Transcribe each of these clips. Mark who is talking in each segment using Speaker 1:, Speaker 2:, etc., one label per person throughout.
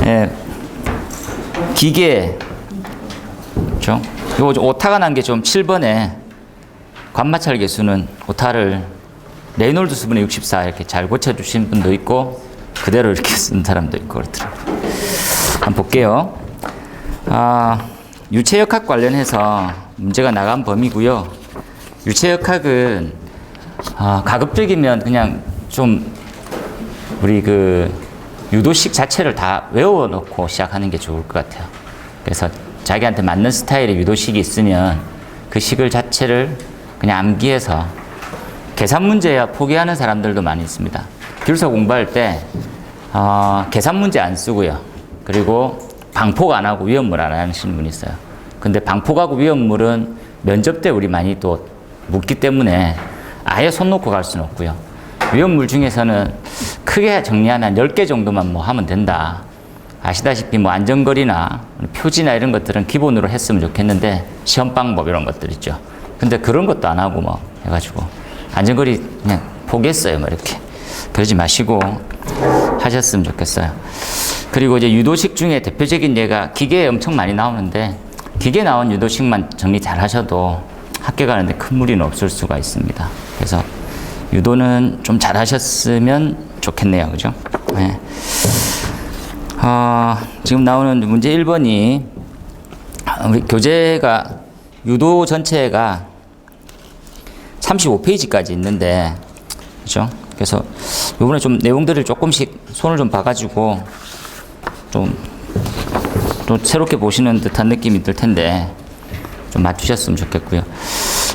Speaker 1: 예, 기계, 그죠? 요 오타가 난 게 좀 7번에 관마찰 계수는 오타를 레이놀드 수분의 64 이렇게 잘 고쳐주신 분도 있고 그대로 이렇게 쓴 사람도 있고 그렇더라고요. 한번 볼게요. 유체역학 관련해서 문제가 나간 범위고요. 유체역학은 가급적이면 그냥 좀 우리 그 유도식 자체를 다 외워놓고 시작하는 게 좋을 것 같아요. 그래서 자기한테 맞는 스타일의 유도식이 있으면 그 식을 자체를 그냥 암기해서 계산 문제야 포기하는 사람들도 많이 있습니다. 기술사 공부할 때 계산 문제 안 쓰고요. 그리고 방폭 안 하고 위험물 안 하시는 분이 있어요. 근데 방폭하고 위험물은 면접 때 우리 많이 또 묻기 때문에 아예 손 놓고 갈 수는 없고요. 위험물 중에서는 크게 정리하면 10개 정도만 뭐 하면 된다. 아시다시피 뭐 안전거리나 표지나 이런 것들은 기본으로 했으면 좋겠는데 시험 방법 이런 것들 있죠. 근데 그런 것도 안 하고 뭐 해가지고 안전거리 그냥 포기했어요. 뭐 이렇게. 그러지 마시고 하셨으면 좋겠어요. 그리고 이제 유도식 중에 대표적인 예가 기계에 엄청 많이 나오는데 기계 나온 유도식만 정리 잘 하셔도 학교 가는데 큰 무리는 없을 수가 있습니다. 그래서 유도는 좀 잘 하셨으면 좋겠네요. 그죠? 네. 지금 나오는 문제 1번이 우리 교재가 유도 전체가 35페이지까지 있는데 그죠? 그래서 이번에 좀 내용들을 조금씩 손을 좀 봐가지고 좀 또 새롭게 보시는 듯한 느낌이 들 텐데 좀 맞추셨으면 좋겠고요.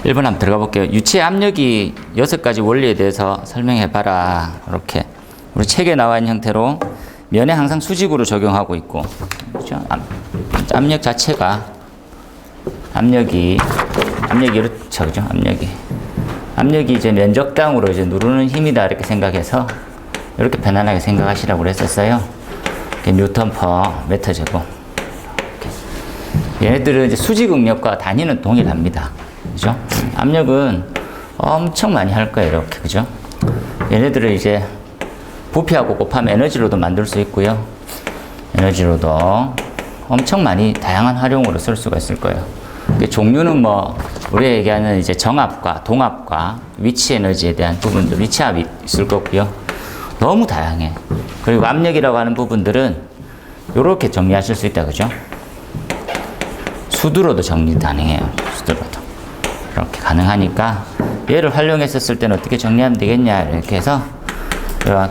Speaker 1: 1번 한번 들어가 볼게요. 유체 압력이 6가지 원리에 대해서 설명해 봐라. 이렇게 우리 책에 나와 있는 형태로 면에 항상 수직으로 적용하고 있고 그렇죠? 압력 자체가 압력이 이렇죠. 그죠? 압력이 이제 면적당으로 이제 누르는 힘이다 이렇게 생각해서 이렇게 편안하게 생각하시라고 그랬었어요. 뉴턴 퍼 미터 제곱. 얘네들은 이제 수직 응력과 단위는 동일합니다. 그죠? 압력은 엄청 많이 할 거예요. 이렇게. 그죠? 얘네들을 이제 부피하고 곱하면 에너지로도 만들 수 있고요. 에너지로도 엄청 많이 다양한 활용으로 쓸 수가 있을 거예요. 종류는 뭐 우리가 얘기하는 이제 정압과 동압과 위치 에너지에 대한 부분들, 위치압이 있을 거고요. 너무 다양해. 그리고 압력이라고 하는 부분들은 이렇게 정리하실 수 있다. 그죠? 수두로도 정리 가능해요. 수두로도. 이렇게 가능하니까 얘를 활용했었을 때는 어떻게 정리하면 되겠냐 이렇게 해서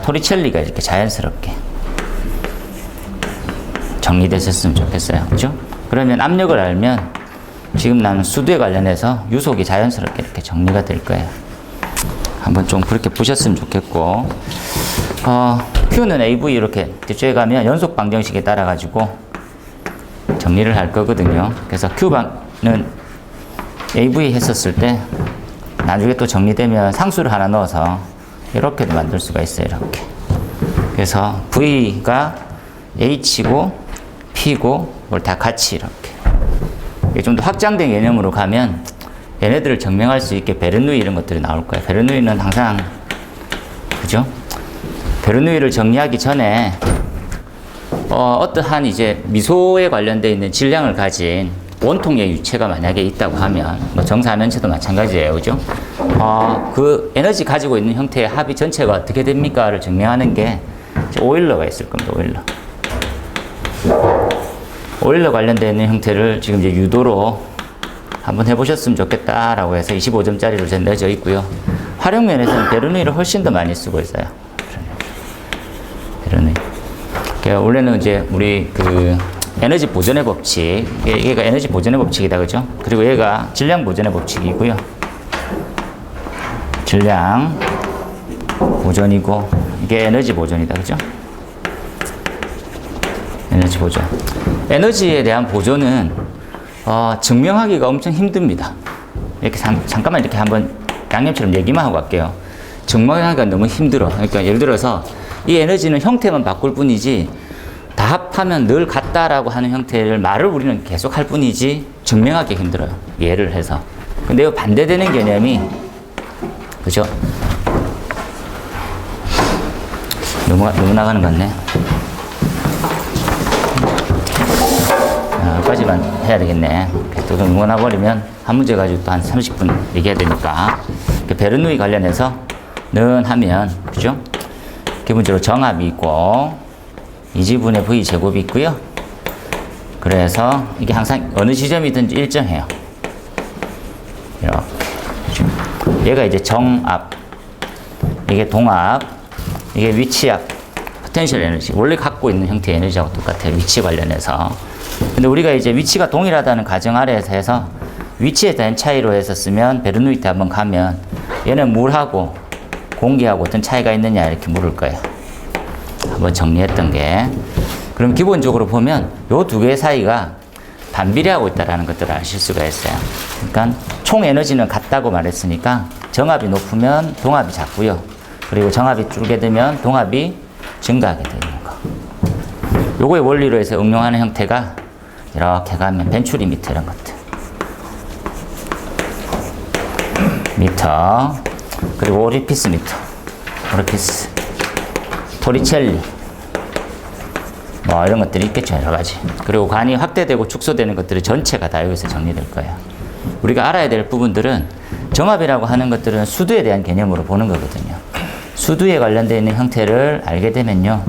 Speaker 1: 토리첼리가 이렇게 자연스럽게 정리됐었으면 좋겠어요. 그죠? 그러면 압력을 알면 지금 나는 수두에 관련해서 유속이 자연스럽게 이렇게 정리가 될 거예요. 한번 좀 그렇게 보셨으면 좋겠고 Q는 AV 이렇게 뒤쪽에 가면 연속 방정식에 따라 가지고 정리를 할 거거든요. 그래서 Q는 AV 했었을 때 나중에 또 정리되면 상수를 하나 넣어서 이렇게도 만들 수가 있어요. 이렇게. 그래서 V가 H고 P고 뭘 다 같이 이렇게. 좀 더 확장된 개념으로 가면 얘네들을 증명할 수 있게 베르누이 이런 것들이 나올 거예요. 베르누이는 항상 그죠? 베르누이를 정리하기 전에 어떠한 이제 미소에 관련되어 있는 질량을 가진 원통의 유체가 만약에 있다고 하면 뭐 정사면체도 마찬가지예요. 그죠? 그 에너지 가지고 있는 형태의 합이 전체가 어떻게 됩니까를 증명하는 게 오일러가 있을 겁니다. 오일러 관련되어 있는 형태를 지금 이제 유도로 한번 해보셨으면 좋겠다라고 해서 25점짜리로 전 내져 있고요. 활용 면에서는 베르누이를 훨씬 더 많이 쓰고 있어요. 베르누이. 그러니까 원래는 이제 우리 그 에너지 보존의 법칙, 얘가 에너지 보존의 법칙이다, 그죠? 그리고 얘가 질량 보존의 법칙이고요. 질량 보존이고 이게 에너지 보존이다, 그죠? 에너지 보존. 에너지에 대한 보존은 증명하기가 엄청 힘듭니다. 이렇게 잠깐만 이렇게 한번 양념처럼 얘기만 하고 갈게요. 증명하기가 너무 힘들어. 그러니까 예를 들어서 이 에너지는 형태만 바꿀 뿐이지 다 합하면 늘 같다라고 하는 형태를 말을 우리는 계속 할 뿐이지 증명하기 힘들어요. 예를 해서. 근데 이 반대되는 개념이 그죠? 너무 나가는 것 같네. 여기까지만 해야 되겠네. 또 응원해버리면 한 문제 가지고 또 한 30분 얘기해야 되니까. 베르누이 관련해서 는 하면, 그죠? 기본적으로 정합이 있고, 이지분의 V 제곱이 있고요. 그래서 이게 항상 어느 지점이든지 일정해요. 이렇게. 그죠? 얘가 이제 정압, 이게 동압, 이게 위치압, 포텐셜 에너지. 원래 갖고 있는 형태의 에너지하고 똑같아요. 위치 관련해서. 근데 우리가 이제 위치가 동일하다는 가정 아래에서 해서 위치에 대한 차이로 해서 쓰면 베르누이 때 한번 가면 얘는 물하고 공기하고 어떤 차이가 있느냐 이렇게 물을 거예요. 한번 정리했던 게. 그럼 기본적으로 보면 요 두 개 사이가 반비례하고 있다는 것들을 아실 수가 있어요. 그러니까 총 에너지는 같다고 말했으니까 정압이 높으면 동압이 작고요. 그리고 정압이 줄게 되면 동압이 증가하게 되는 거. 요거의 원리로 해서 응용하는 형태가 이렇게 가면 벤츄리 미터 이런 것들. 미터, 그리고 오리피스 미터, 오리피스, 토리첼리, 뭐 이런 것들이 있겠죠, 여러 가지. 그리고 관이 확대되고 축소되는 것들이 전체가 다 여기서 정리될 거예요. 우리가 알아야 될 부분들은 정압이라고 하는 것들은 수두에 대한 개념으로 보는 거거든요. 수두에 관련되어 있는 형태를 알게 되면요,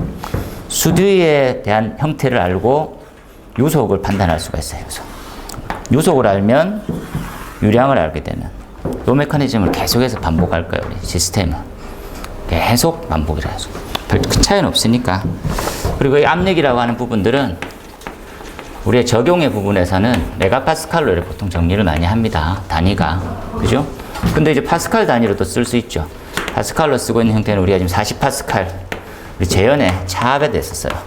Speaker 1: 수두에 대한 형태를 알고 유속을 판단할 수가 있어요. 유속을 알면 유량을 알게 되는 이 메커니즘을 계속해서 반복할 거예요. 우리 시스템은 계속 반복이라 해서 별 큰 차이는 없으니까. 그리고 이 압력이라고 하는 부분들은 우리의 적용의 부분에서는 메가파스칼로 보통 정리를 많이 합니다. 단위가. 그죠? 근데 이제 파스칼 단위로도 쓸 수 있죠. 파스칼로 쓰고 있는 형태는 우리가 지금 40파스칼, 우리 재현의 차압에 대해서 써요.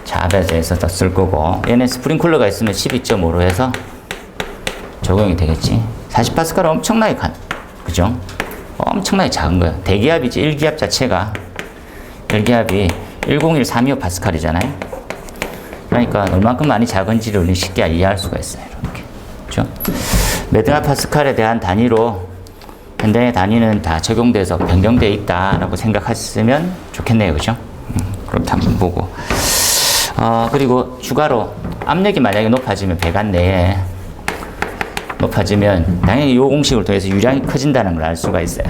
Speaker 1: 차압에 대해서 더 쓸 거고, 얘는 스프링쿨러가 있으면 12.5로 해서 적용이 되겠지. 40파스칼은 엄청나게 그죠? 엄청나게 작은 거예요. 대기압이지, 1기압 자체가. 1기압이 101325파스칼이잖아요. 그러니까 얼만큼 많이 작은지를 우리 쉽게 이해할 수가 있어요. 이렇게. 그죠? 메가파스칼에 대한 단위로 현대의 단위는 다 적용돼서 변경되어 있다라고 생각하시면 좋겠네요. 그죠? 그렇게 한번 보고. 그리고 추가로 압력이 만약에 높아지면 배관 내에 높아지면 당연히 이 공식을 통해서 유량이 커진다는 걸 알 수가 있어요.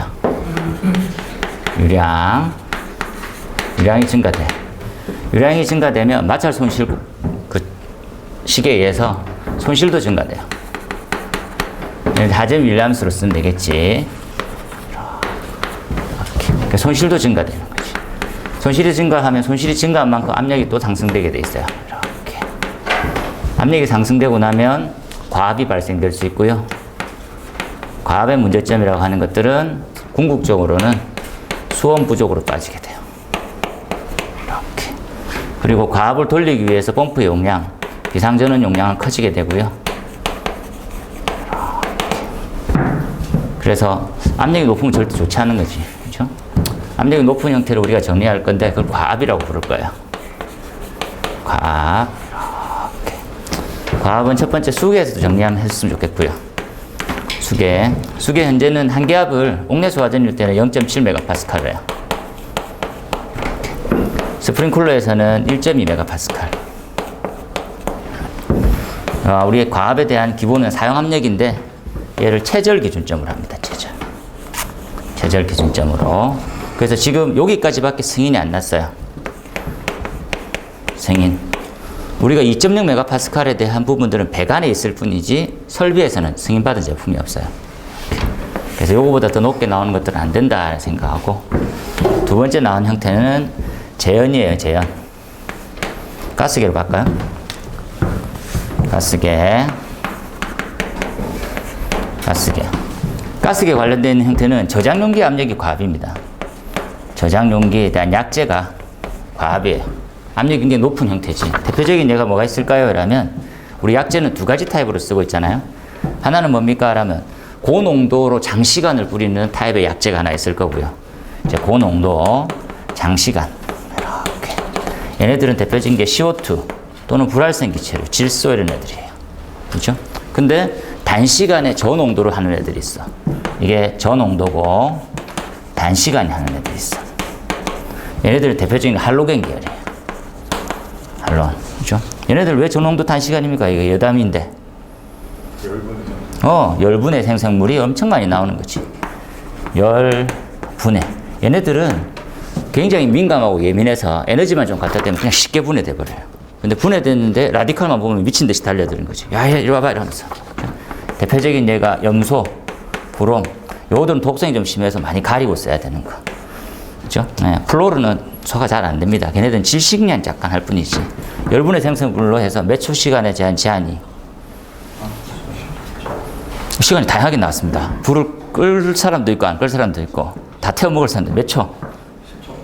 Speaker 1: 유량이 증가돼. 유량이 증가되면 마찰 손실 그 식에 의해서 손실도 증가돼요. 하점 윌리엄스로 쓰면 되겠지. 이렇게. 손실도 증가되는 거지. 손실이 증가하면 손실이 증가한 만큼 압력이 또 상승되게 돼 있어요. 이렇게. 압력이 상승되고 나면 과압이 발생될 수 있고요. 과압의 문제점이라고 하는 것들은 궁극적으로는 수온 부족으로 빠지게 돼요. 이렇게. 그리고 과압을 돌리기 위해서 펌프의 용량, 비상전원 용량은 커지게 되고요. 이렇게. 그래서 압력이 높으면 절대 좋지 않은 거지. 그렇죠? 압력이 높은 형태를 우리가 정리할 건데 그걸 과압이라고 부를 거예요. 과압. 과압은 첫 번째 수계에서도 정리하면 했으면 좋겠고요. 수계 현재는 한 기압을 옥내 소화전일 때는 0.7메가파스칼이에요. 스프링쿨러에서는 1.2메가파스칼. 우리의 과압에 대한 기본은 사용 압력인데 얘를 체절 기준점으로 합니다. 체절 기준점으로. 그래서 지금 여기까지밖에 승인이 안 났어요. 승인. 우리가 2.0메가파스칼에 대한 부분들은 배관에 있을 뿐이지 설비에서는 승인받은 제품이 없어요. 그래서 요거보다 더 높게 나오는 것들은 안 된다 생각하고, 두 번째 나온 형태는 재현이에요. 재현. 가스계로 갈까요? 가스계 관련되어 있는 형태는 저장용기 압력이 과압입니다. 저장용기에 대한 약재가 과압이에요. 압력이 굉장히 높은 형태지. 대표적인 예가 뭐가 있을까요? 라면 우리 약재는 두 가지 타입으로 쓰고 있잖아요. 하나는 뭡니까? 라면 고농도로 장시간을 뿌리는 타입의 약재가 하나 있을 거고요. 이제 고농도, 장시간. 이렇게. 얘네들은 대표적인 게 CO2 또는 불활성 기체류, 질소 이런 애들이에요. 그렇죠? 근데 단시간에 저농도로 하는 애들이 있어. 이게 저농도고 단시간에 하는 애들이 있어. 얘네들은 대표적인 할로겐 계열이에요. 할론. 그죠? 얘네들 왜 저농도 단시간입니까? 이거 여담인데. 열분해 생성물이 엄청 많이 나오는 거지. 열분해. 얘네들은 굉장히 민감하고 예민해서 에너지만 좀 갖다 대면 그냥 쉽게 분해돼 버려요. 근데 분해됐는데 라디칼만 보면 미친 듯이 달려드는 거지. 야, 이리 와봐 이러면서. 대표적인 예가 염소, 브롬. 요들은 독성이 좀 심해서 많이 가리고 써야 되는 거. 그죠? 네, 플로르는 소화 잘 안 됩니다. 걔네들은 질식량 잠깐 할 뿐이지. 열분의 생성물로 해서 몇 초 시간에 대한 제한이 시간이 다양하게 나왔습니다. 불을 끌 사람도 있고 안 끌 사람도 있고 다 태워 먹을 사람도 몇 초?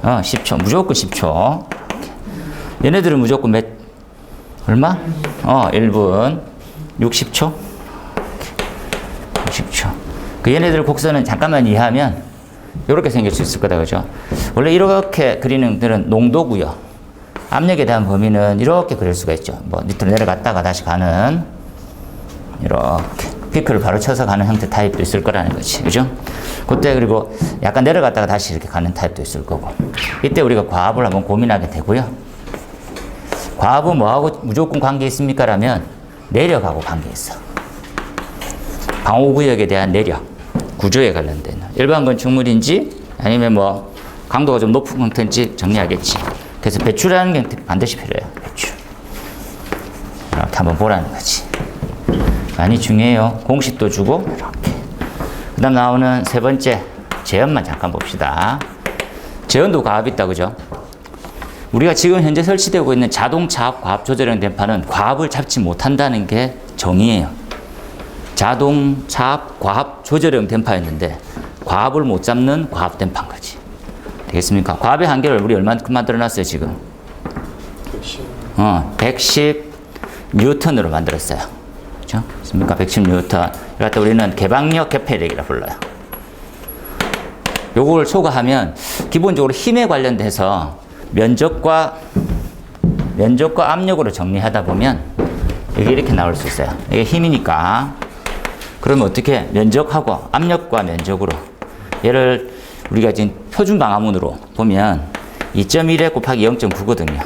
Speaker 1: 10초. 무조건 10초. 얘네들은 무조건 얼마? 1분 60초. 60초. 그 얘네들 곡선은 잠깐만 이해하면 이렇게 생길 수 있을 거다, 그죠? 원래 이렇게 그리는 들은 농도고요. 압력에 대한 범위는 이렇게 그릴 수가 있죠. 뭐 밑으로 내려갔다가 다시 가는 이렇게 피크를 바로 쳐서 가는 형태 타입도 있을 거라는 거지, 그죠? 그때 그리고 약간 내려갔다가 다시 이렇게 가는 타입도 있을 거고. 이때 우리가 과압을 한번 고민하게 되고요. 과압은 뭐하고 무조건 관계 있습니까? 라면 내력하고 관계 있어. 방호구역에 대한 내력, 구조에 관련된 일반 건축물인지 아니면 뭐 강도가 좀 높은 형태인지 정리하겠지. 그래서 배출하는 게 반드시 필요해요. 배출. 이렇게 한번 보라는 거지. 많이 중요해요. 공식도 주고 이렇게. 그 다음 나오는 세 번째 제연만 잠깐 봅시다. 제연도 과압이 있다, 그죠? 우리가 지금 현재 설치되고 있는 자동차압 과압 조절형 댐파는 과압을 잡지 못한다는 게 정의예요. 자동차압 과압 조절형 댐파였는데 과압을 못 잡는 과압 댐파인 거지. 되겠습니까? 과압의 한계를 우리 얼마큼 만들어놨어요, 지금? 110 뉴턴으로 만들었어요. 그죠? 맞습니까? 110 뉴턴. 이럴 때 우리는 개방력 개폐력이라 불러요. 요걸 초과하면 기본적으로 힘에 관련돼서 면적과 압력으로 정리하다 보면 이게 이렇게 나올 수 있어요. 이게 힘이니까. 그러면 어떻게 면적하고 압력과 면적으로 얘를 우리가 지금 표준 방화문으로 보면 2.1에 곱하기 0.9거든요.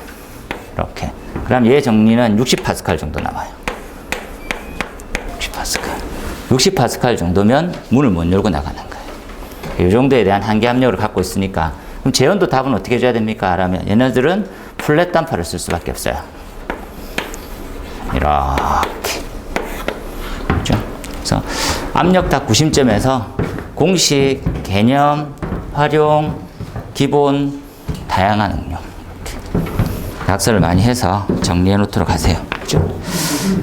Speaker 1: 이렇게. 그럼 얘 정리는 60파스칼 정도 나와요. 60파스칼 정도면 문을 못 열고 나가는 거예요. 이 정도에 대한 한계 압력을 갖고 있으니까 그럼 제연도 답은 어떻게 해줘야 됩니까? 라면 얘네들은 플랫 단파를 쓸 수밖에 없어요. 이렇게. 그렇죠? 그래서 압력탑 구심점에서 공식, 개념, 활용, 기본, 다양한 응용. 낙서를 많이 해서 정리해 놓도록 하세요. 그렇죠?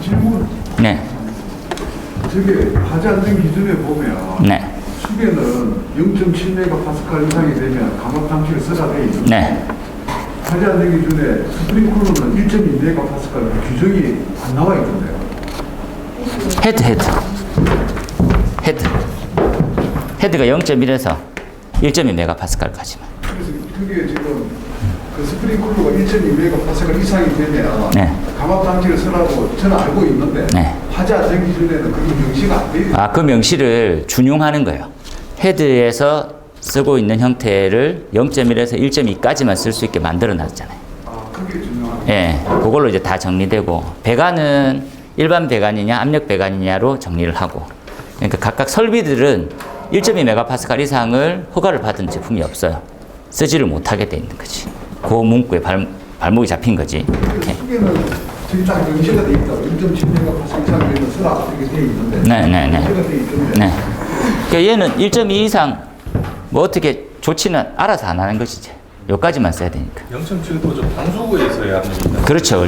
Speaker 2: 질문.
Speaker 1: 네.
Speaker 2: 저게 하지 않는 기준에 보면
Speaker 1: 네.
Speaker 2: 축에는 0.7메가파스칼 이상이 되면 감압 장치를 써야 돼 있는데
Speaker 1: 네.
Speaker 2: 하지 않는 기준에 스프링쿨러는 1.2메가파스칼 규정이 안 나와 있던데요. 헤드가 0.1에서 1.2메가파스칼까지만. 그래서 그게 지금 그 스프링쿨러가 1.2메가파스칼 이상이 되면
Speaker 1: 네.
Speaker 2: 감압 장치를 쓰라고 저는 알고 있는데
Speaker 1: 네.
Speaker 2: 하지 않는 기준에는 그게 명시가 안 돼요.
Speaker 1: 그 명시를 준용하는 거예요. 헤드에서 쓰고 있는 형태를 0.1에서 1.2까지만 쓸 수 있게 만들어 놨잖아요.
Speaker 2: 그게 중요한.
Speaker 1: 예, 그걸로 이제 다 정리되고, 배관은 일반 배관이냐, 압력 배관이냐로 정리를 하고, 그러니까 각각 설비들은 1.2메가파스칼 이상을 허가를 받은 제품이 없어요. 쓰지를 못하게 돼 있는 거지. 그 문구에 발목이 잡힌 거지. 이렇게.
Speaker 2: 축에는 저기 딱 명시가 돼 있다고 1.7메가파스칼 이상 되면 쓰라 이렇게 돼 있는데.
Speaker 1: 네.
Speaker 2: 명시가 돼 있던데.
Speaker 1: 네. 그러니까 얘는 1.2 이상 뭐 어떻게 조치는 알아서 안 하는 것이지. 요까지만 써야 되니까.
Speaker 3: 0.7도 좀 방수구에서의 압력입니다.
Speaker 1: 그렇죠.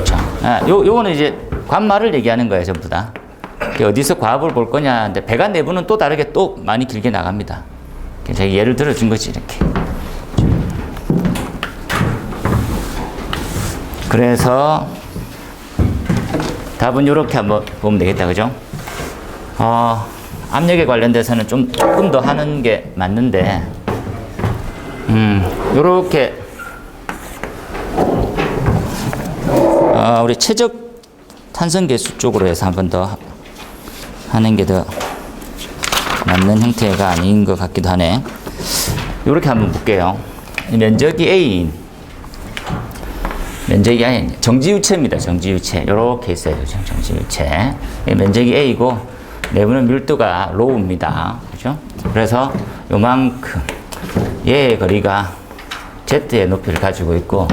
Speaker 1: 요거는 이제 관말을 얘기하는 거예요, 전부 다. 어디서 과압을 볼 거냐. 근데 배관 내부는 또 다르게 또 많이 길게 나갑니다. 제가 예를 들어 준 거지, 이렇게. 그래서 답은 이렇게 한번 보면 되겠다, 그죠? 압력에 관련돼서는 조금 더 하는 게 맞는데, 요렇게, 우리 최적 탄성 계수 쪽으로 해서 한 번 더 하는 게 더 맞는 형태가 아닌 것 같기도 하네. 요렇게 한번 볼게요. 면적이 A인 면적이 아니 정지유체입니다. 정지유체 이렇게 있어요. 그죠? 정지유체. 면적이 A고 내부는 밀도가 로우입니다. 그죠? 그래서 요만큼 얘의 거리가 Z의 높이를 가지고 있고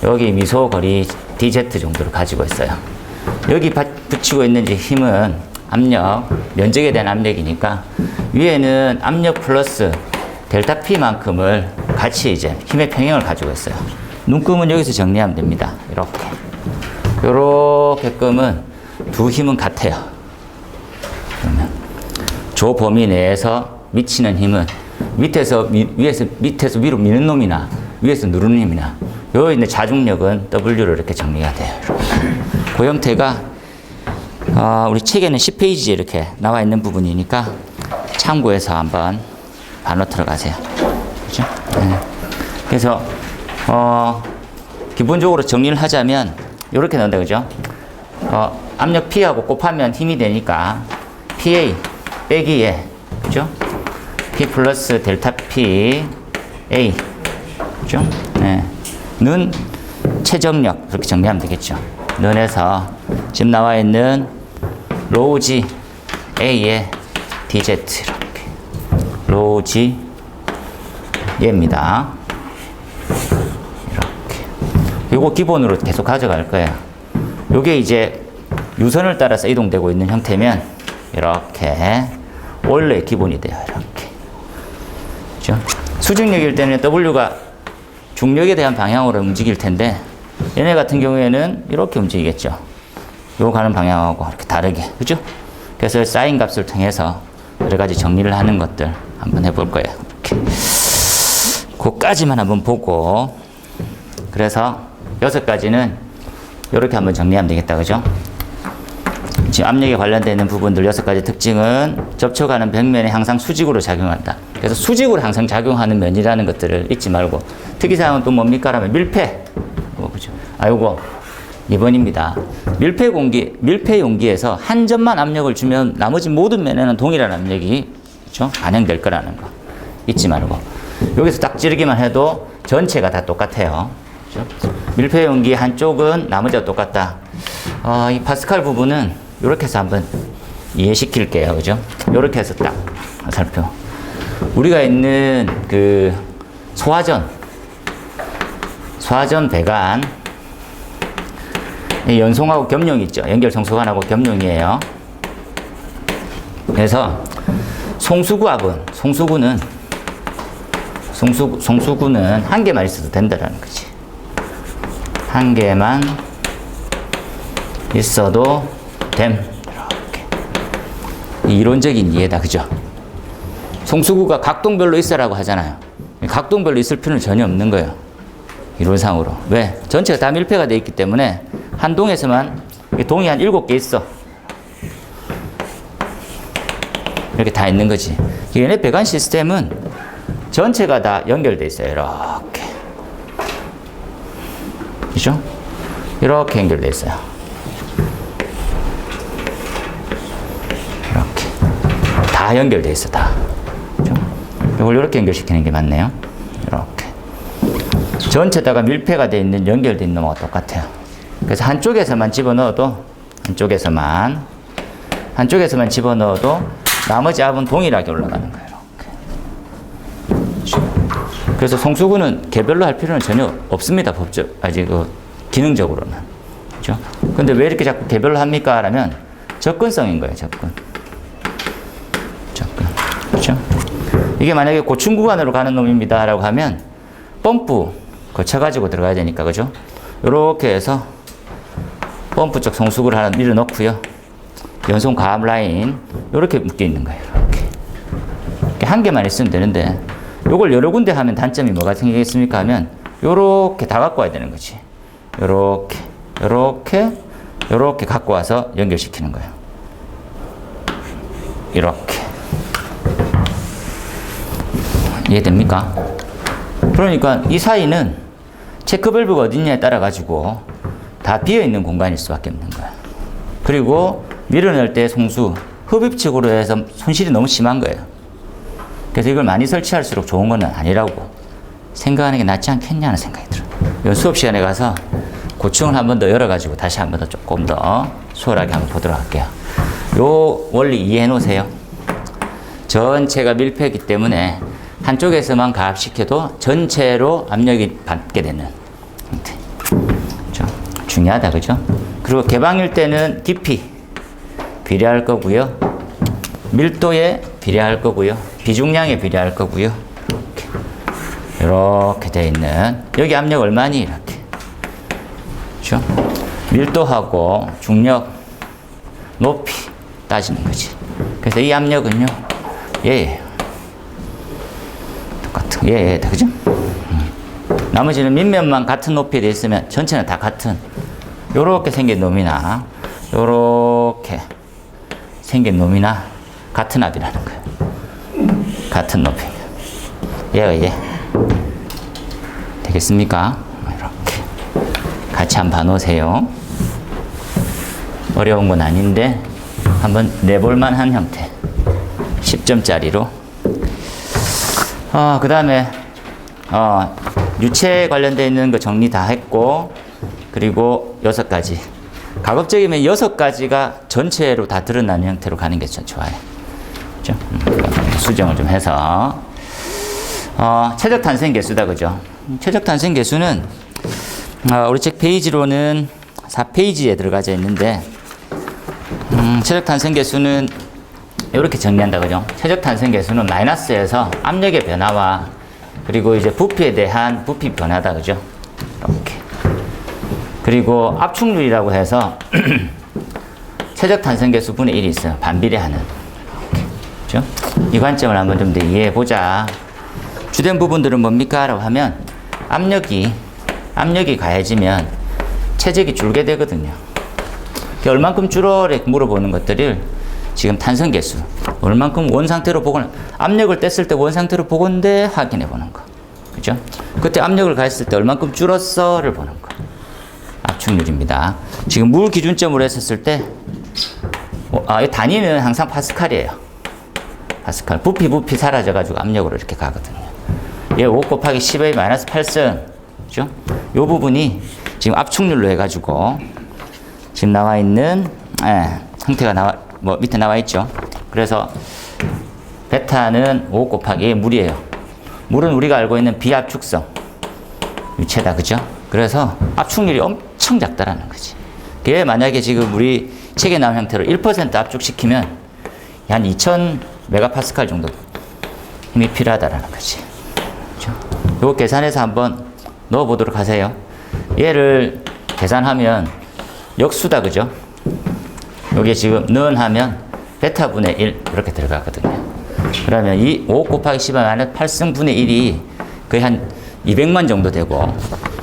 Speaker 1: 여기 미소 거리 DZ 정도를 가지고 있어요. 여기 붙이고 있는 힘은 압력, 면적에 대한 압력이니까 위에는 압력 플러스 델타 P만큼을 같이 이제 힘의 평형을 가지고 있어요. 눈금은 여기서 정리하면 됩니다. 이렇게. 요렇게끔은 두 힘은 같아요. 그러면 조 범위 내에서 미치는 힘은 밑에서 위로 미는 놈이나 위에서 누르는 힘이나 요 있는 자중력은 W로 이렇게 정리가 돼요. 이렇게. 그 형태가 우리 책에는 10페이지에 이렇게 나와 있는 부분이니까 참고해서 한번 반로 들어가세요. 그죠? 네. 그래서 기본적으로 정리를 하자면 이렇게 나온다, 그죠? 압력 P하고 곱하면 힘이 되니까 PA 빼기에, 그죠? P 플러스 델타 P A, 그죠? 네. 는 최정력 그렇게 정리하면 되겠죠. 는에서 지금 나와 있는 로우 G A의 DZ 이렇게 로우 G 얘입니다. 이렇게 요거 기본으로 계속 가져갈 거예요. 요게 이제 유선을 따라서 이동되고 있는 형태면 이렇게 원래 기본이 돼요. 이렇게 그죠? 수직력일 때는 W가 중력에 대한 방향으로 움직일 텐데 얘네 같은 경우에는 이렇게 움직이겠죠. 요 가는 방향하고 이렇게 다르게, 그죠? 그래서 사인 값을 통해서 여러 가지 정리를 하는 것들 한번 해볼 거예요. 이렇게. 그까지만 한번 보고, 그래서 6가지는 이렇게 한번 정리하면 되겠다, 그죠? 지금 압력에 관련되어 있는 부분들 6가지 특징은 접촉하는 벽면에 항상 수직으로 작용한다. 그래서 수직으로 항상 작용하는 면이라는 것들을 잊지 말고, 특이사항은 또 뭡니까? 라면 밀폐. 그죠? 요거 2번입니다. 밀폐 용기에서 한 점만 압력을 주면 나머지 모든 면에는 동일한 압력이, 그죠? 반영될 거라는 거 잊지 말고, 여기서 딱 찌르기만 해도 전체가 다 똑같아요. 그죠? 밀폐 용기 한쪽은 나머지가 똑같다. 이 파스칼 부분은 이렇게 해서 한번 이해시킬게요. 그죠? 이렇게 해서 딱 살펴. 우리가 있는 그 소화전 배관, 연송하고 겸용 있죠. 연결 성소관하고 겸용이에요. 그래서 송수구는 한 개만 있어도 된다라는 거지. 한 개만 있어도 됨. 이렇게. 이론적인 이해다, 그죠? 송수구가 각동별로 있어라고 하잖아요. 각동별로 있을 필요는 전혀 없는 거예요. 이론상으로. 왜? 전체가 다 밀폐가 되어 있기 때문에 한 동에서만 동이 한 7개 있어. 이렇게 다 있는 거지. 얘네 배관 시스템은 전체가 다 연결되어 있어요. 이렇게. 그죠? 이렇게 연결되어 있어요. 이렇게. 다 연결되어 있어, 다. 그죠? 이걸 이렇게 연결시키는 게 맞네요. 이렇게. 전체다가 밀폐가 되어 있는, 연결되어 있는 거와 똑같아요. 그래서 한쪽에서만 집어넣어도, 한쪽에서만 집어넣어도 나머지 압은 동일하게 올라가는 거예요. 이렇게. 그래서 송수구는 개별로 할 필요는 전혀 없습니다. 기능적으로는. 그죠? 근데 왜 이렇게 자꾸 개별로 합니까? 라면 접근성인 거예요, 접근. 그죠? 이게 만약에 고충 구간으로 가는 놈입니다. 라고 하면 펌프 거쳐가지고 들어가야 되니까, 그죠? 요렇게 해서 펌프 쪽 송수구를 하나 밀어넣고요. 연송 가압 라인 요렇게 묶여 있는 거예요. 이렇게 한 개만 있으면 되는데 요걸 여러 군데 하면 단점이 뭐가 생기겠습니까? 하면 요렇게 다 갖고 와야 되는 거지. 요렇게 갖고 와서 연결시키는 거예요. 이렇게. 이해됩니까? 그러니까 이 사이는 체크밸브가 어딨냐에 따라 가지고 다 비어있는 공간일 수밖에 없는 거야. 그리고 밀어낼 때 송수, 흡입축으로 해서 손실이 너무 심한 거예요. 그래서 이걸 많이 설치할수록 좋은 건 아니라고 생각하는 게 낫지 않겠냐는 생각이 들어요. 수업 시간에 가서 고충을 한 번 더 열어가지고 다시 한 번 더 조금 더 수월하게 한번 보도록 할게요. 요 원리 이해해 놓으세요. 전체가 밀폐이기 때문에 한쪽에서만 가압시켜도 전체로 압력이 받게 되는 형태. 그렇죠? 중요하다, 그죠? 그리고 개방일 때는 깊이 비례할 거고요. 밀도에 비례할 거고요. 비중량에 비례할 거고요. 이렇게 되어 있는, 여기 압력 얼마니? 이렇게. 그렇죠? 밀도하고 중력, 높이 따지는 거지. 그래서 이 압력은요, 얘예요. 똑같은, 얘다, 그죠? 나머지는 밑면만 같은 높이에 되어 있으면 전체는 다 같은, 요렇게 생긴 놈이나, 요렇게 생긴 놈이나 같은 압이라는 거예요. 같은 높이. 얘가 얘. 되겠습니까? 이렇게. 같이 한번 봐놓으세요. 어려운 건 아닌데, 한번 내볼만 한 형태. 10점짜리로. 그 다음에, 유체 관련되어 있는 거 정리 다 했고, 그리고 6가지. 가급적이면 6가지가 전체로 다 드러나는 형태로 가는 게 좀 좋아요. 그죠? 수정을 좀 해서. 최적 탄생 개수다, 그죠? 최적 탄생 개수는, 우리 책 페이지로는 4페이지에 들어가져 있는데, 최적 탄생 개수는 이렇게 정리한다, 그죠? 최적 탄생 개수는 마이너스에서 압력의 변화와 그리고 이제 부피에 대한 부피 변화다, 그죠? 이렇게. 그리고 압축률이라고 해서 최적 탄생 개수 분의 1이 있어요. 반비례하는. 이렇게. 그죠? 이 관점을 한번 좀 더 이해해 보자. 주된 부분들은 뭡니까? 라고 하면 압력이 가해지면 체적이 줄게 되거든요. 얼만큼 줄어? 이렇게 물어보는 것들을 지금 탄성 개수, 얼만큼 원 상태로 보거나, 압력을 뗐을 때 원 상태로 보건데 확인해 보는 거. 그죠? 그때 압력을 가했을 때 얼만큼 줄었어를 보는 거. 압축률입니다. 지금 물 기준점으로 했었을 때, 이 단위는 항상 파스칼이에요. 파스칼. 부피 사라져가지고 압력으로 이렇게 가거든요. 얘 5 곱하기 10의 마이너스 8승. 그죠? 요 부분이 지금 압축률로 해가지고, 지금 나와 있는, 형태가 밑에 나와 있죠. 그래서, 베타는 5 곱하기 물이에요. 물은 우리가 알고 있는 비압축성 유체다, 그죠? 그래서 압축률이 엄청 작다라는 거지. 그게 만약에 지금 우리 책에 나온 형태로 1% 압축시키면 한 2000 메가파스칼 정도 힘이 필요하다라는 거지. 그죠? 요거 계산해서 한번 넣어 보도록 하세요. 얘를 계산하면 역수다, 그죠? 요게 지금 는 하면 베타분의 1 이렇게 들어가거든요. 그러면 이 5 곱하기 10의 마이너스 8승분의 1이 거의 한 200만 정도 되고,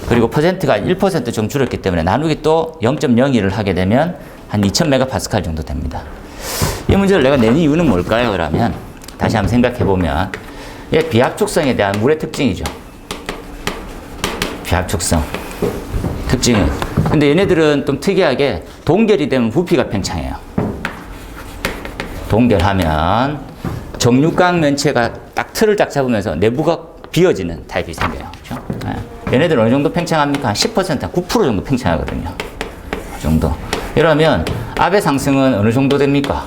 Speaker 1: 그리고 퍼센트가 1% 좀 줄었기 때문에 나누기 또 0.01을 하게 되면 한 2000메가파스칼 정도 됩니다. 이 문제를 내가 낸 이유는 뭘까요? 그러면 다시 한번 생각해 보면, 얘 비압축성에 대한 물의 특징이죠. 비압축성 특징은. 근데 얘네들은 좀 특이하게 동결이 되면 부피가 팽창해요. 동결하면 정육각 면체가 딱 틀을 딱 잡으면서 내부가 비어지는 타입이 생겨요. 그렇죠? 얘네들 어느 정도 팽창합니까? 한 10%, 9% 정도 팽창하거든요. 그 정도. 이러면 압의 상승은 어느 정도 됩니까?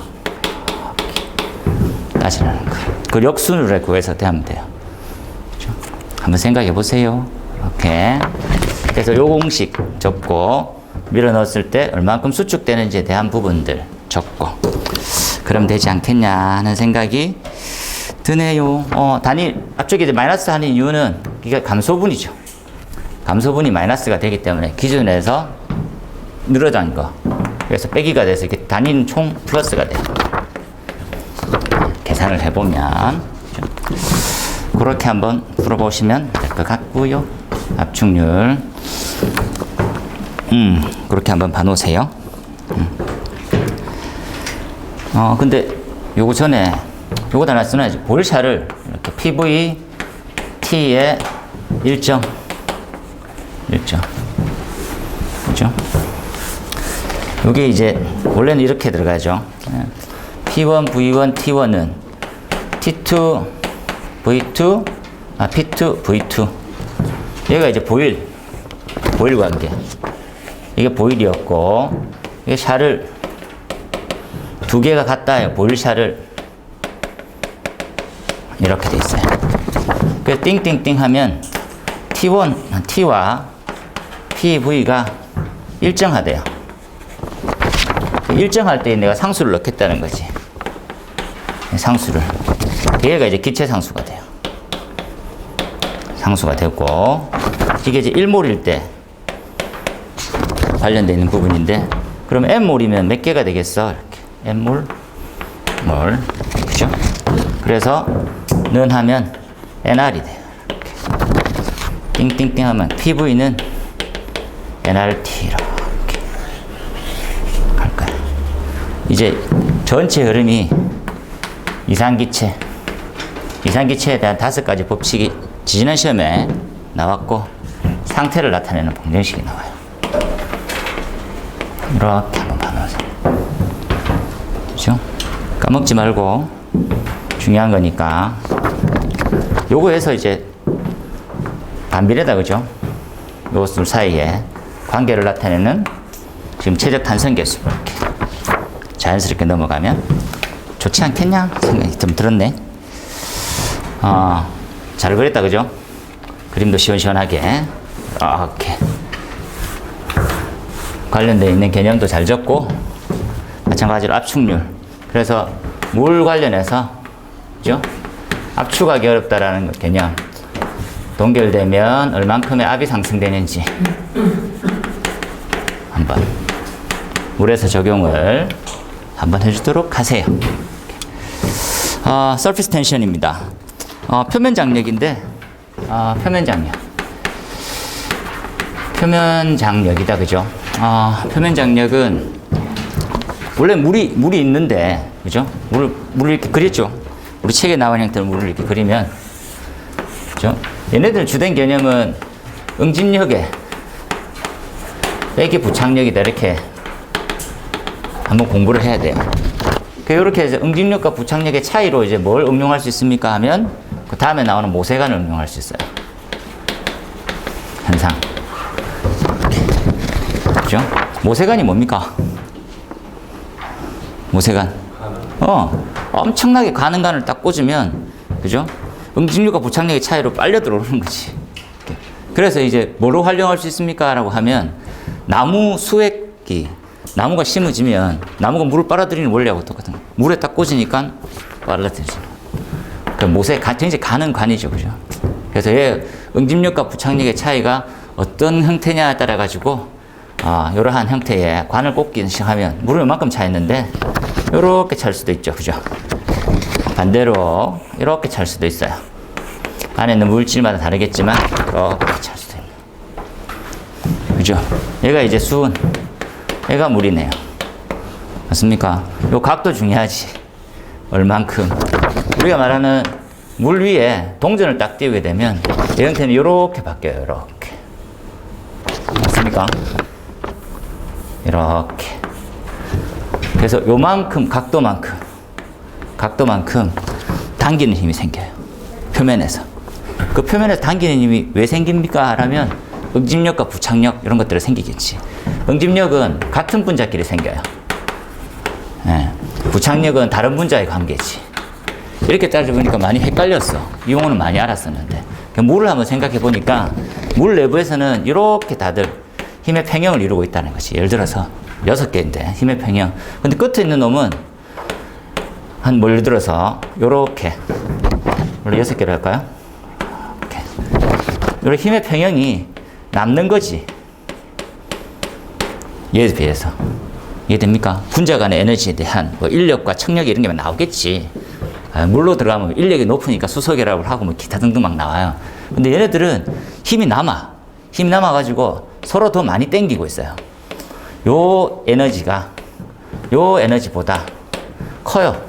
Speaker 1: 따지라는 거. 그 역순으로 구해서 대하면 돼요. 그렇죠? 한번 생각해 보세요. 이렇게. 그래서 요 공식 적고 밀어 넣었을 때 얼만큼 수축되는지에 대한 부분들 적고, 그럼 되지 않겠냐 하는 생각이 드네요. 단위 앞쪽에 이제 마이너스 하는 이유는 이게 감소분이죠. 감소분이 마이너스가 되기 때문에 기준에서 늘어난 거. 그래서 빼기가 돼서 이렇게 단위는 총 플러스가 돼요. 계산을 해보면 그렇게 한번 풀어보시면 될 것 같고요. 압축률 그렇게 한번 봐놓으세요. 근데 요거 전에 요거 하나 써놔야지. 볼샤를 이렇게 PV T의 일정 그죠? 요게 이제 원래는 이렇게 들어가죠. P1 V1 T1은 T2 V2 P2 V2. 얘가 이제 보일 관계. 이게 보일이었고, 이게 샤를 두 개가 같다 해요. 보일 샤를 이렇게 돼 있어요. 그래서 띵띵띵 하면 T1, T와 PV가 일정하대요. 일정할 때 내가 상수를 넣겠다는 거지. 상수를. 얘가 이제 기체 상수가 돼요. 상수가 됐고, 이게 이제 1몰일 때 관련되어 있는 부분인데, 그럼 N몰이면 몇 개가 되겠어? 이렇게. N몰, 몰. 그죠? 그래서, 는 하면 NR이 돼요. 이렇게. 띵띵띵 하면 PV는 NRT 이렇게 갈 거예요. 이제 전체 흐름이 이상기체에 대한 5가지 법칙이 지지난 시험에 나왔고, 상태를 나타내는 방정식이 나와요. 이렇게 한번 봐보세요. 그죠? 까먹지 말고 중요한 거니까. 요거에서 이제 반비례다, 그죠? 요것들 사이에 관계를 나타내는 지금 최적 탄성계수 이렇게 자연스럽게 넘어가면 좋지 않겠냐 생각이 좀 들었네. 잘 그렸다, 그죠? 그림도 시원시원하게 이렇게 관련되어 있는 개념도 잘 적고, 마찬가지로 압축률. 그래서 물 관련해서, 그죠? 압축하기 어렵다라는 개념. 동결되면 얼만큼의 압이 상승되는지 한번 물에서 적용을 한번 해주도록 하세요. 서피스 텐션입니다. 표면 장력인데, 표면 장력. 표면 장력이다, 그죠? 표면 장력은 원래 물이 있는데, 그죠? 물을 이렇게 그렸죠? 우리 책에 나온 형태로 물을 이렇게 그리면, 그죠? 얘네들 주된 개념은 응집력에 빼기 부착력이다, 이렇게 한번 공부를 해야 돼요. 이렇게 해서 응집력과 부착력의 차이로 이제 뭘 응용할 수 있습니까 하면, 그 다음에 나오는 모세관을 응용할 수 있어요. 현상. 그죠? 모세관이 뭡니까? 모세관. 엄청나게 가는 관을 딱 꽂으면, 그죠? 응집력과 부착력의 차이로 빨려 들어오는 거지. 그래서 이제 뭐로 활용할 수 있습니까? 라고 하면, 나무 수액기, 나무가 심어지면 나무가 물을 빨아들이는 원리하고 똑같은 거예요. 물에 딱 꽂으니까 빨아들이죠. 그 못에 굉장히 가는 관이죠, 그죠? 그래서 얘 응집력과 부착력의 차이가 어떤 형태냐에 따라 가지고 이러한 형태의 관을 꽂기 시작하면 물을 이만큼 차있는데 이렇게 찰 수도 있죠, 그죠? 반대로 이렇게 찰 수도 있어요. 안에 있는 물질마다 다르겠지만 이렇게 찰 수도 있는, 그죠? 얘가 이제 수은, 얘가 물이네요. 맞습니까? 요 각도 중요하지. 얼만큼. 우리가 말하는 물 위에 동전을 딱 띄우게 되면 이 형태는 이렇게 바뀌어요. 이렇게. 맞습니까? 이렇게. 그래서 요만큼 각도만큼 당기는 힘이 생겨요. 표면에서. 그 표면에서 당기는 힘이 왜 생깁니까? 라면 응집력과 부착력 이런 것들이 생기겠지. 응집력은 같은 분자끼리 생겨요. 예. 부착력은 다른 분자의 관계지. 이렇게 따져보니까 많이 헷갈렸어. 이 용어는 많이 알았었는데. 물을 한번 생각해 보니까 물 내부에서는 이렇게 다들 힘의 평형을 이루고 있다는 것이. 예를 들어서 6개인데 힘의 평형. 근데 끝에 있는 놈은 예를 들어서 요렇게 원래 6개를 할까요? 이렇게. 이렇게 힘의 평형이 남는 거지. 얘에 비해서. 이해됩니까? 분자 간의 에너지에 대한 뭐 인력과 청력 이런 게 나오겠지. 물로 들어가면 인력이 높으니까 수소결합을 하고 뭐 기타 등등 막 나와요. 근데 얘네들은 힘이 남아가지고 서로 더 많이 땡기고 있어요. 요 에너지가 요 에너지보다 커요.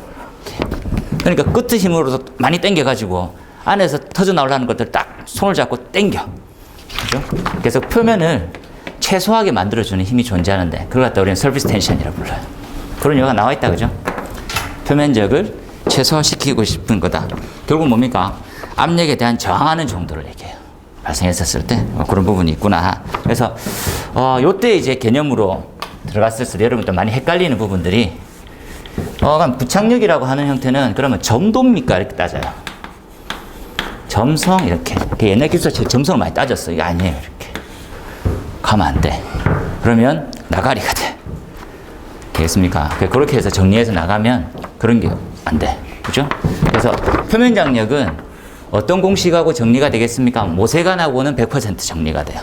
Speaker 1: 그러니까 끝의 힘으로도 많이 땡겨가지고 안에서 터져 나오려는 것들 딱 손을 잡고 땡겨. 그죠? 그래서 표면을 최소하게 만들어주는 힘이 존재하는데 그걸 갖다 우리는 서피스 텐션이라고 불러요. 그런 용어가 나와 있다, 그죠? 표면적을 최소화시키고 싶은 거다. 결국 뭡니까? 압력에 대한 저항하는 정도를 얘기해요. 발생했었을 때 그런 부분이 있구나. 그래서 요때 이제 개념으로 들어갔을 때 여러분들 많이 헷갈리는 부분들이 그럼 부착력이라고 하는 형태는 그러면 점도입니까? 이렇게 따져요. 점성 이렇게. 옛날 기술처럼 점성을 많이 따졌어. 이거 아니에요. 이렇게. 가면 안 돼. 그러면 나가리가 돼. 되겠습니까? 그렇게 해서 정리해서 나가면 그런 게 안 돼. 그죠? 그래서 표면 장력은 어떤 공식하고 정리가 되겠습니까? 모세관하고는 100% 정리가 돼요.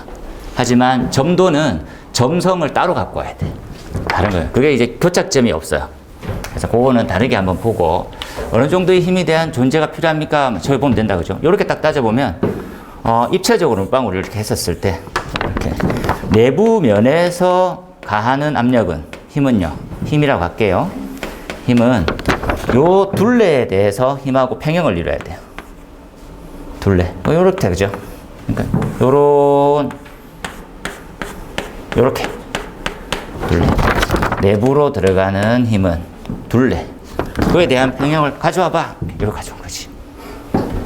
Speaker 1: 하지만 점도는 점성을 따로 갖고 와야 돼. 다른 거예요. 그게 이제 교착점이 없어요. 그래서 그거는 다르게 한번 보고 어느 정도의 힘에 대한 존재가 필요합니까? 저기 보면 된다. 그죠? 이렇게 딱 따져보면 입체적으로 물방울을 이렇게 했었을 때 이렇게 내부 면에서 가하는 압력은 힘은요. 힘이라고 할게요. 힘은 요 둘레에 대해서 힘하고 평형을 이뤄야 돼요. 둘레. 요렇게 그죠? 그러니까 요렇게 둘레. 내부로 들어가는 힘은 둘레. 그에 대한 평형을 가져와봐. 이렇게 가져온 거지.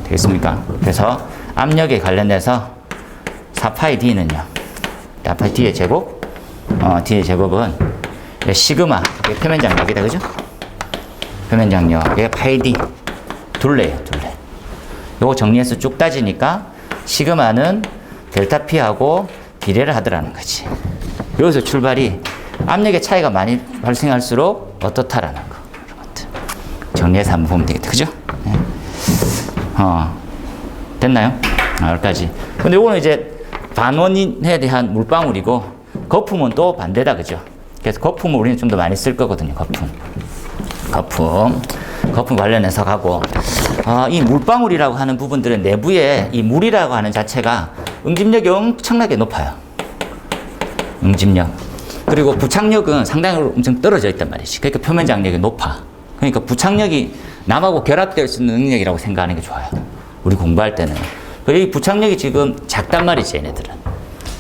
Speaker 1: 되겠습니까? 그래서 압력에 관련해서 4파이 D는요. 4파이 D의 제곱. D의 제곱은 시그마. 이게 표면 장력이다. 그죠? 표면 장력. 이게 파이 D. 둘레예요. 둘레. 요거 정리해서 쭉 따지니까 시그마는 델타 P하고 비례를 하더라는 거지. 여기서 출발이 압력의 차이가 많이 발생할수록 어떻다라는 거. 정리해서 한번 보면 되겠다. 그죠? 네. 됐나요? 여기까지. 근데 이거는 이제 반원에 대한 물방울이고 거품은 또 반대다. 그죠? 그래서 거품을 우리는 좀 더 많이 쓸 거거든요. 거품 관련해서 가고 이 물방울이라고 하는 부분들은 내부에 이 물이라고 하는 자체가 응집력이 엄청나게 높아요. 응집력. 그리고 부착력은 상당히 엄청 떨어져 있단 말이지. 그러니까 표면 장력이 높아. 그러니까 부착력이 남하고 결합될 수 있는 능력이라고 생각하는 게 좋아요. 우리 공부할 때는. 이 부착력이 지금 작단 말이지, 얘네들은.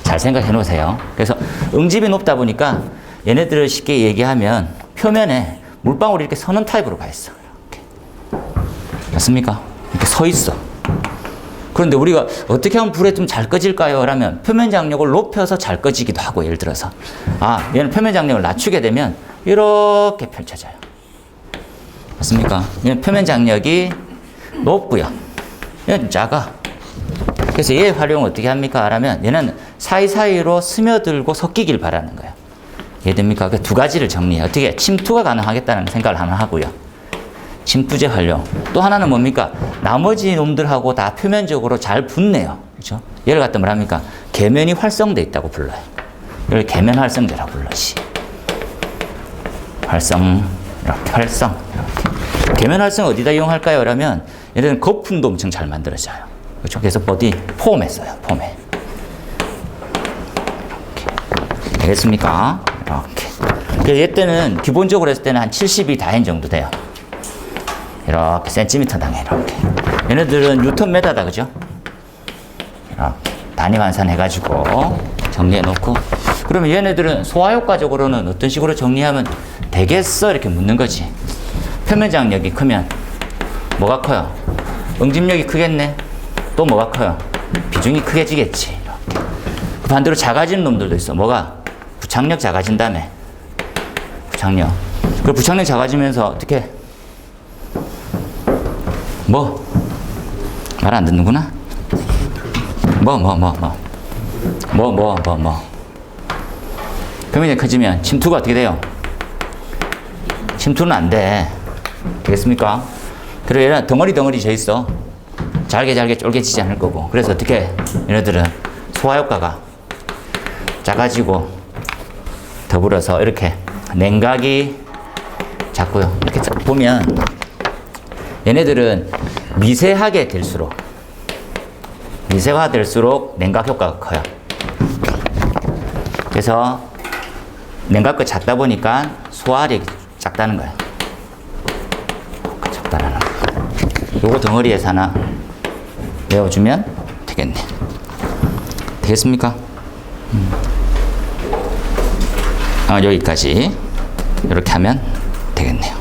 Speaker 1: 잘 생각해 놓으세요. 그래서 응집이 높다 보니까 얘네들을 쉽게 얘기하면 표면에 물방울이 이렇게 서는 타입으로 가 있어. 이렇게. 맞습니까? 이렇게 서 있어. 그런데 우리가 어떻게 하면 불에 좀 잘 꺼질까요? 라면 표면 장력을 높여서 잘 꺼지기도 하고, 예를 들어서 얘는 표면 장력을 낮추게 되면 이렇게 펼쳐져요. 맞습니까? 얘는 표면 장력이 높고요. 얘는 작아. 그래서 얘의 활용을 어떻게 합니까? 라면 얘는 사이사이로 스며들고 섞이길 바라는 거예요. 이해됩니까? 그 두 가지를 정리해. 어떻게 침투가 가능하겠다는 생각을 하나 하고요. 침투제 활용. 또 하나는 뭡니까? 나머지 놈들하고 다 표면적으로 잘 붙네요. 그렇죠? 얘를 갖다 뭐랍니까? 계면이 활성돼 있다고 불러요. 이걸 계면 활성제라고 불러지. 활성. 이렇게 활성. 이렇게. 계면 활성 어디다 이용할까요? 그러면 얘는 거품도 엄청 잘 만들어져요. 그렇죠? 그래서 어디? 폼에 써요. 폼에. 이렇게. 되겠습니까? 이렇게. 그래서 얘 때는 기본적으로 했을 때는 한 70이 다인 정도 돼요. 이렇게 센티미터 당에 이렇게. 얘네들은 뉴턴 메다다. 그죠? 이렇게 단위 환산해가지고 정리해 놓고, 그러면 얘네들은 소화효과적으로는 어떤 식으로 정리하면 되겠어? 이렇게 묻는 거지. 표면 장력이 크면 뭐가 커요? 응집력이 크겠네. 또 뭐가 커요? 비중이 크게 지겠지. 이렇게. 그 반대로 작아지는 놈들도 있어. 뭐가? 부착력 작아진 다음에. 부착력. 그 부착력 작아지면서 어떻게? 말 안 듣는구나? 표면이 커지면 침투가 어떻게 돼요? 침투는 안 돼. 되겠습니까? 그리고 얘는 덩어리 져 있어. 잘게 쫄개지지 않을 거고. 그래서 어떻게? 얘네들은 소화효과가 작아지고 더불어서 이렇게 냉각이 작고요. 이렇게 보면 얘네들은 미세하게 될수록 냉각 효과가 커요. 그래서 냉각과 작다 보니까 소화력이 작다는 거예요. 작다라는 거. 요거 덩어리에서 하나 외워주면 되겠네. 되겠습니까? 여기까지 이렇게 하면 되겠네요.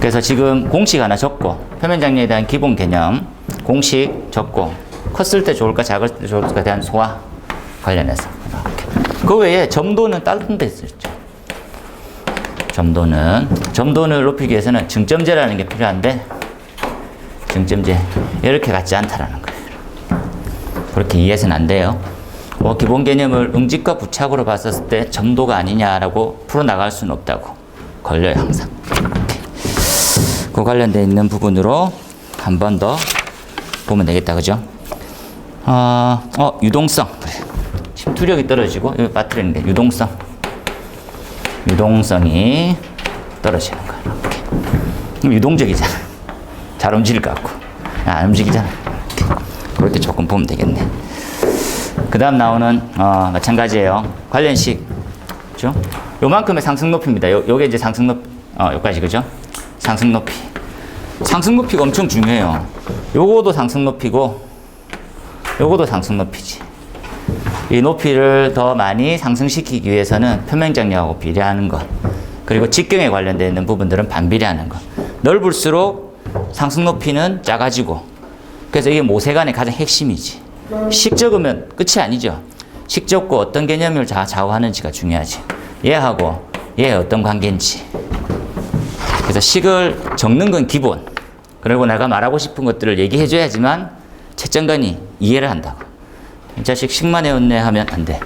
Speaker 1: 그래서 지금 공식 하나 적고, 표면 장력에 대한 기본 개념 공식 적고, 컸을 때 좋을까 작을 때 좋을까에 대한 소화 관련해서. 이렇게. 그 외에 점도는 다른 데 있었죠. 점도를 높이기 위해서는 증점제라는 게 필요한데, 증점제. 이렇게 같지 않다라는 거예요. 그렇게 이해해서는 안 돼요. 기본 개념을 응집과 부착으로 봤었을 때 점도가 아니냐라고 풀어나갈 수는 없다고. 걸려요, 항상. 이렇게. 그 관련되어 있는 부분으로 한 번 더 보면 되겠다, 그죠? 유동성. 그래. 투력이 떨어지고, 여기 빠뜨리는데, 유동성이 떨어지는 거야, 이렇게. 그럼 유동적이잖아. 잘 움직일 것 같고. 안 움직이잖아. 이렇게. 그럴 때 조금 보면 되겠네. 그 다음 나오는, 마찬가지예요. 관련식. 그죠? 요만큼의 상승 높이입니다. 요게 이제 상승 높이, 요까지, 그죠? 상승 높이. 상승 높이가 엄청 중요해요. 요거도 상승 높이고, 요거도 상승 높이지. 이 높이를 더 많이 상승시키기 위해서는 표면 장력하고 비례하는 것, 그리고 직경에 관련되어 있는 부분들은 반비례하는 것. 넓을수록 상승 높이는 작아지고, 그래서 이게 모세관의 가장 핵심이지. 식 적으면 끝이 아니죠. 식 적고 어떤 개념을 좌우하는지가 중요하지. 얘하고 얘의 어떤 관계인지. 그래서 식을 적는 건 기본. 그리고 내가 말하고 싶은 것들을 얘기해줘야지만 채점관이 이해를 한다고. 이 자식 식만 해왔네 하면 안 돼.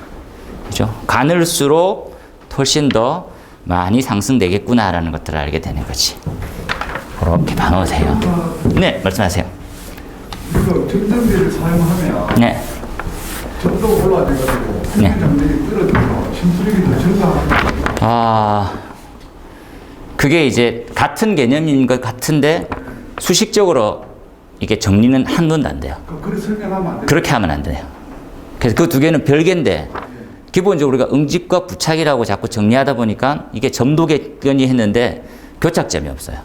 Speaker 1: 그죠? 가늘수록 훨씬 더 많이 상승되겠구나라는 것들을 알게 되는 거지. 그렇게 봐놓으세요. 네, 말씀하세요.
Speaker 2: 이거 점점제를 사용하면
Speaker 1: 네.
Speaker 2: 점도가 올라가지고
Speaker 1: 네.
Speaker 2: 점점력이 떨어져서 침투력이 더 증가하는
Speaker 1: 그게 이제 같은 개념인 것 같은데 수식적으로 이게 정리는 한 번도 안 돼요.
Speaker 2: 그렇게 설명하면 안 돼요.
Speaker 1: 그렇게 하면 안 돼요. 그래서 그 두 개는 별개인데 기본적으로 우리가 응집과 부착이라고 자꾸 정리하다 보니까 이게 점도개념이 했는데 교착점이 없어요.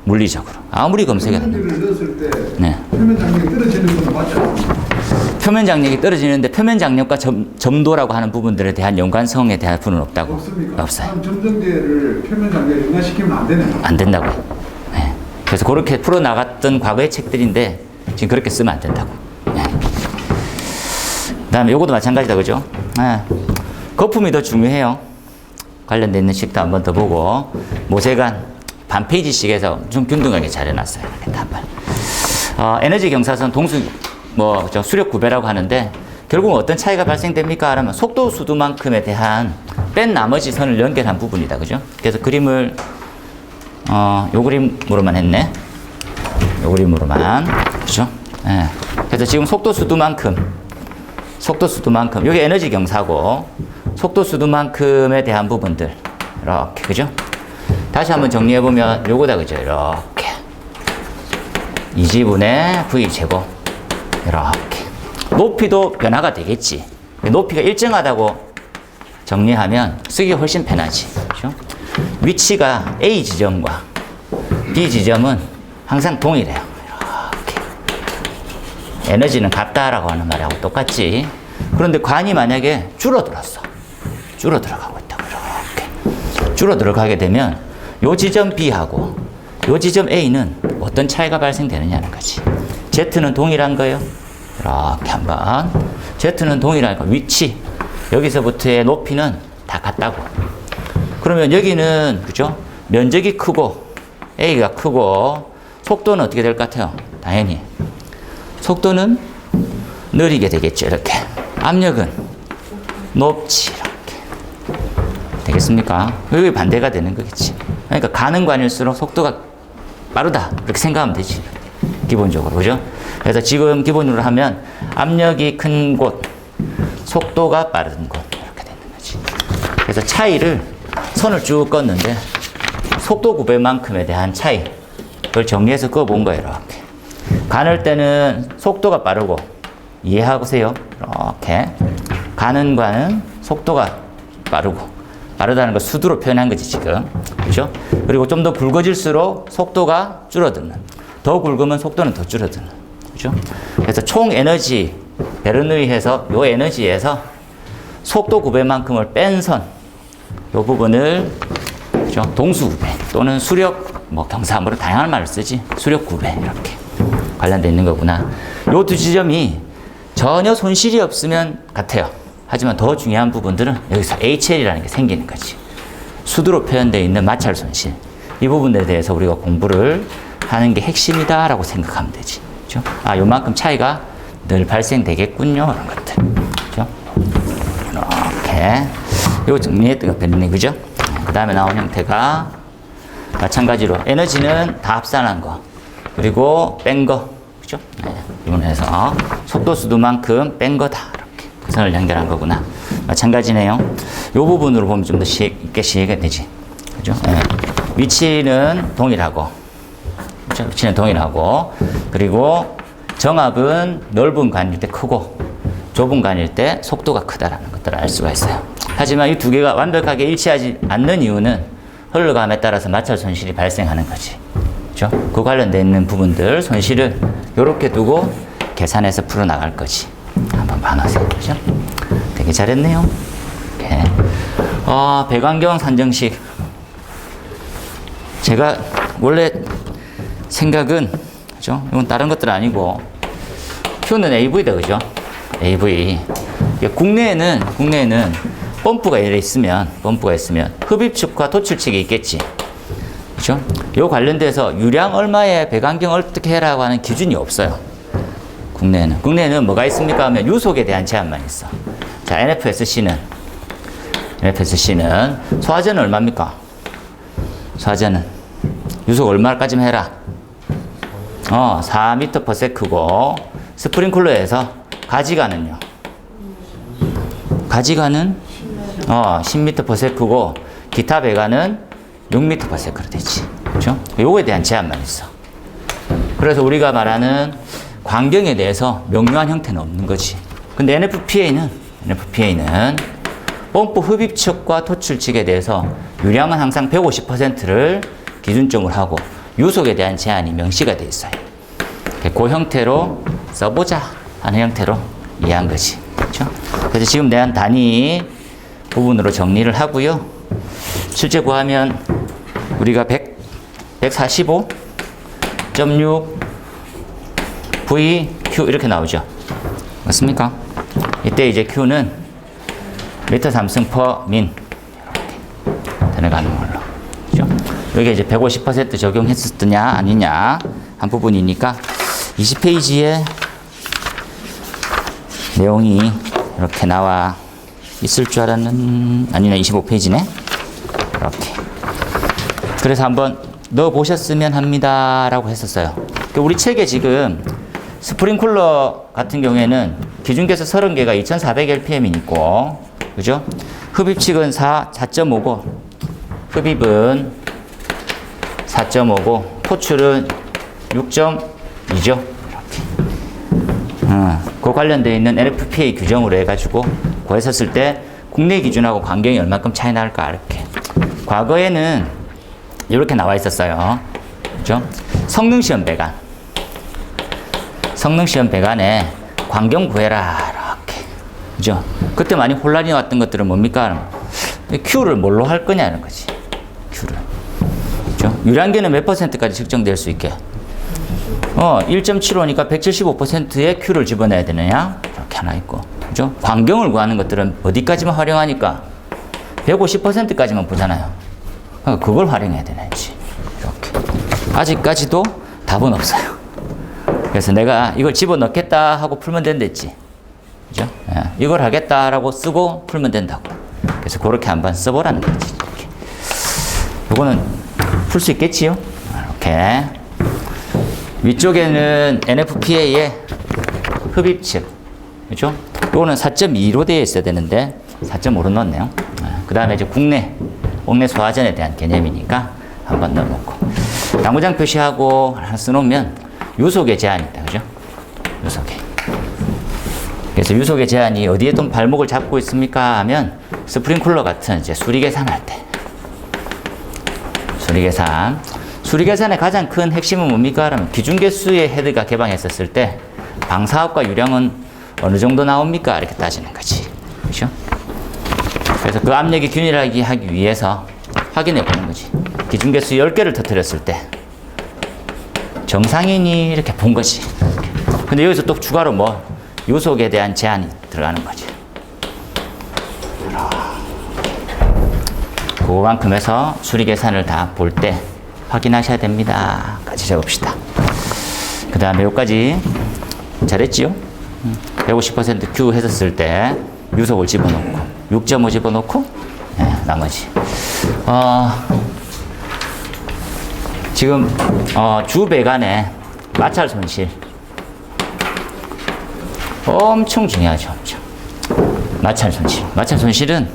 Speaker 1: 물리적으로. 아무리 검색해도.
Speaker 2: 점점제를 넣었을 때
Speaker 1: 네.
Speaker 2: 표면 장력이 떨어지는 건 맞죠?
Speaker 1: 표면 장력이 떨어지는데 표면 장력과 점도라고 하는 부분들에 대한 연관성에 대한 부분은 없다고.
Speaker 2: 없습니까?
Speaker 1: 없어요.
Speaker 2: 그럼 점점제를 표면 장력에 연관시키면 안 되네요.
Speaker 1: 안 된다고요. 네. 그래서 그렇게 풀어나갔던 과거의 책들인데 지금 그렇게 쓰면 안 된다고. 네. 그 다음에 요것도 마찬가지다, 그죠? 네. 거품이 더 중요해요. 관련된 있는 식도 한 번 더 보고, 모세관 반 페이지씩에서 좀 균등하게 잘 해놨어요. 이렇게 한 번. 에너지 경사선 동수, 수력 구배라고 하는데, 결국은 어떤 차이가 발생됩니까? 하면 속도 수두만큼에 대한 뺀 나머지 선을 연결한 부분이다, 그죠? 그래서 그림을, 요 그림으로만 했네. 요 그림으로만. 그죠? 예. 그래서 지금 속도 수두만큼, 여기 에너지 경사고, 속도 수두만큼에 대한 부분들. 이렇게, 그죠? 다시 한번 정리해보면 요거다, 그죠? 이렇게. 2지분의 V제곱. 이렇게. 높이도 변화가 되겠지. 높이가 일정하다고 정리하면 쓰기 훨씬 편하지. 그죠? 위치가 A 지점과 B 지점은 항상 동일해요. 이렇게. 에너지는 같다라고 하는 말하고 똑같지. 그런데 관이 만약에 줄어들었어. 줄어들어가고 있다고. 이렇게. 줄어들어가게 되면 요 지점 B하고 요 지점 A는 어떤 차이가 발생되느냐는 거지. Z는 동일한 거예요. 이렇게 한번. Z는 동일한 거. 위치. 여기서부터의 높이는 다 같다고. 그러면 여기는, 그죠? 면적이 크고, A가 크고, 속도는 어떻게 될 것 같아요? 당연히. 속도는 느리게 되겠죠. 이렇게. 압력은 높지. 이렇게. 되겠습니까? 여기 반대가 되는 거겠지. 그러니까 가는 관일수록 속도가 빠르다. 이렇게 생각하면 되지. 기본적으로. 그죠? 그래서 지금 기본으로 하면 압력이 큰 곳, 속도가 빠른 곳. 이렇게 되는 거지. 그래서 차이를 선을 쭉 껐는데 속도 구배만큼에 대한 차이. 그걸 정리해서 그어본 거예요. 이렇게. 가늘 때는 속도가 빠르고, 이해하세요? 이렇게. 가는 관은 속도가 빠르고, 빠르다는 걸 수두로 표현한 거지, 지금. 그죠? 그리고 좀 더 굵어질수록 속도가 줄어드는. 더 굵으면 속도는 더 줄어드는. 그죠? 그래서 총 에너지, 베르누이해서 요 에너지에서 속도 구배만큼을 뺀 선, 요 부분을, 그죠? 동수 구배 또는 수력, 경사함으로 다양한 말을 쓰지. 수력 구배, 이렇게 관련되어 있는 거구나. 요 두 지점이 전혀 손실이 없으면 같아요. 하지만 더 중요한 부분들은 여기서 HL이라는 게 생기는 거지. 수두로 표현되어 있는 마찰 손실. 이 부분에 대해서 우리가 공부를 하는 게 핵심이다라고 생각하면 되지. 그죠? 아, 요만큼 차이가 늘 발생되겠군요. 이런 것들. 그죠? 이렇게. 이거 정리했던 거 변했네. 그죠? 그 다음에 나온 형태가 마찬가지로 에너지는 다 합산한 거. 그리고 뺀 거. 그죠? 네. 이분해서 속도 수두만큼 뺀 거다. 이렇게. 그 선을 연결한 거구나. 마찬가지네요. 이 부분으로 보면 좀 더 쉽게 이해가 되지. 그죠? 네. 위치는 동일하고. 그죠? 위치는 동일하고. 그리고 정압은 넓은 관일 때 크고 좁은 관일 때 속도가 크다라는 것들을 알 수가 있어요. 하지만 이 두 개가 완벽하게 일치하지 않는 이유는 흘러감에 따라서 마찰 손실이 발생하는 거지. 그죠? 그 관련되어 있는 부분들 손실을 이렇게 두고 계산해서 풀어나갈 거지. 한번 봐놓으세요. 그죠? 되게 잘했네요. 오케이. 배관경 산정식. 제가 원래 생각은, 그죠? 이건 다른 것들 아니고, Q는 AV다, 그죠? AV. 국내에는 펌프가 있으면 흡입축과 도출축이 있겠지. 그죠? 요 관련돼서 유량 얼마에 배관경 어떻게 해라고 하는 기준이 없어요. 국내에는 뭐가 있습니까 하면 유속에 대한 제한만 있어. 자, NFSC는 소화전은 얼마입니까? 소화전은 유속 얼마까지만 해라. 4m/s고 스프링클러에서 가지가는 10m/s고 기타 배관은 6m/s로 되지. 그렇죠? 요거에 대한 제한만 있어. 그래서 우리가 말하는 광경에 대해서 명료한 형태는 없는 거지. 근데 NFPA는 펌프 흡입축과 토출축에 대해서 유량은 항상 150%를 기준점으로 하고 유속에 대한 제한이 명시가 되어 있어요. 그 형태로 써보자 하는 형태로 이해한 거지. 그렇죠? 그래서 지금 대한 단위 부분으로 정리를 하고요. 실제 구하면 우리가 145.6 VQ 이렇게 나오죠. 맞습니까? 이때 이제 Q는 미터 삼승 per 민 이렇게 되어가는 걸로. 그죠? 여기 이제 150% 적용했었느냐 아니냐 한 부분이니까 20페이지에 내용이 이렇게 나와 있을 줄 알았는 아니네 25페이지네. 이렇게. 그래서 한번 넣어 보셨으면 합니다라고 했었어요. 우리 책에 지금 스프링쿨러 같은 경우에는 기준계수 30개가 2400rpm이 있고, 그죠? 흡입축은 4.5고, 흡입은 4.5고, 포출은 6.2죠. 이렇게. 그 관련되어 있는 NFPA 규정으로 해가지고 구했었을 때 국내 기준하고 광경이 얼마큼 차이 날까, 이렇게. 과거에는 이렇게 나와 있었어요. 그죠? 성능시험 배관에 광경 구해라, 이렇게. 그죠? 그때 많이 혼란이 왔던 것들은 뭡니까? Q를 뭘로 할 거냐는 거지. Q를. 그죠? 유량계는 몇 %까지 측정될 수 있게? 1.75니까 175%의 Q를 집어넣어야 되느냐? 이렇게 하나 있고. 그죠? 광경을 구하는 것들은 어디까지만 활용하니까 150%까지만 보잖아요. 그걸 활용해야 되는지. 이렇게. 아직까지도 답은 없어요. 그래서 내가 이걸 집어넣겠다 하고 풀면 된댔지. 그죠? 예. 이걸 하겠다라고 쓰고 풀면 된다고. 그래서 그렇게 한번 써보라는 거지. 이렇게. 요거는 풀 수 있겠지요? 이렇게. 위쪽에는 NFPA의 흡입측. 그죠? 요거는 4.2로 되어 있어야 되는데 4.5로 넣었네요. 그 다음에 이제 국내 소화전에 대한 개념이니까 한번 넣어놓고. 당구장 표시하고 하나 써놓으면 유속의 제한이 있다. 그죠? 유속의. 그래서 유속의 제한이 어디에 좀 발목을 잡고 있습니까? 하면 스프링쿨러 같은 이제 수리계산 할 때. 수리계산의 가장 큰 핵심은 뭡니까? 그러면 기준계수의 헤드가 개방했었을 때 방사압과 유량은 어느 정도 나옵니까? 이렇게 따지는 거지. 그죠? 그래서 그 압력이 균일하게 하기 위해서 확인해 보는 거지. 기준계수 10개를 터뜨렸을 때 정상이니 이렇게 본 거지. 근데 여기서 또 추가로 유속에 대한 제한이 들어가는 거지. 그만큼 해서 수리 계산을 다 볼 때 확인하셔야 됩니다. 같이 적읍시다. 그 다음에 여기까지 잘했지요? 150% Q 했었을 때 유속을 집어넣고 6.5 집어넣고 나머지 지금 주 배관의 마찰 손실 엄청 중요하죠. 엄청. 마찰 손실은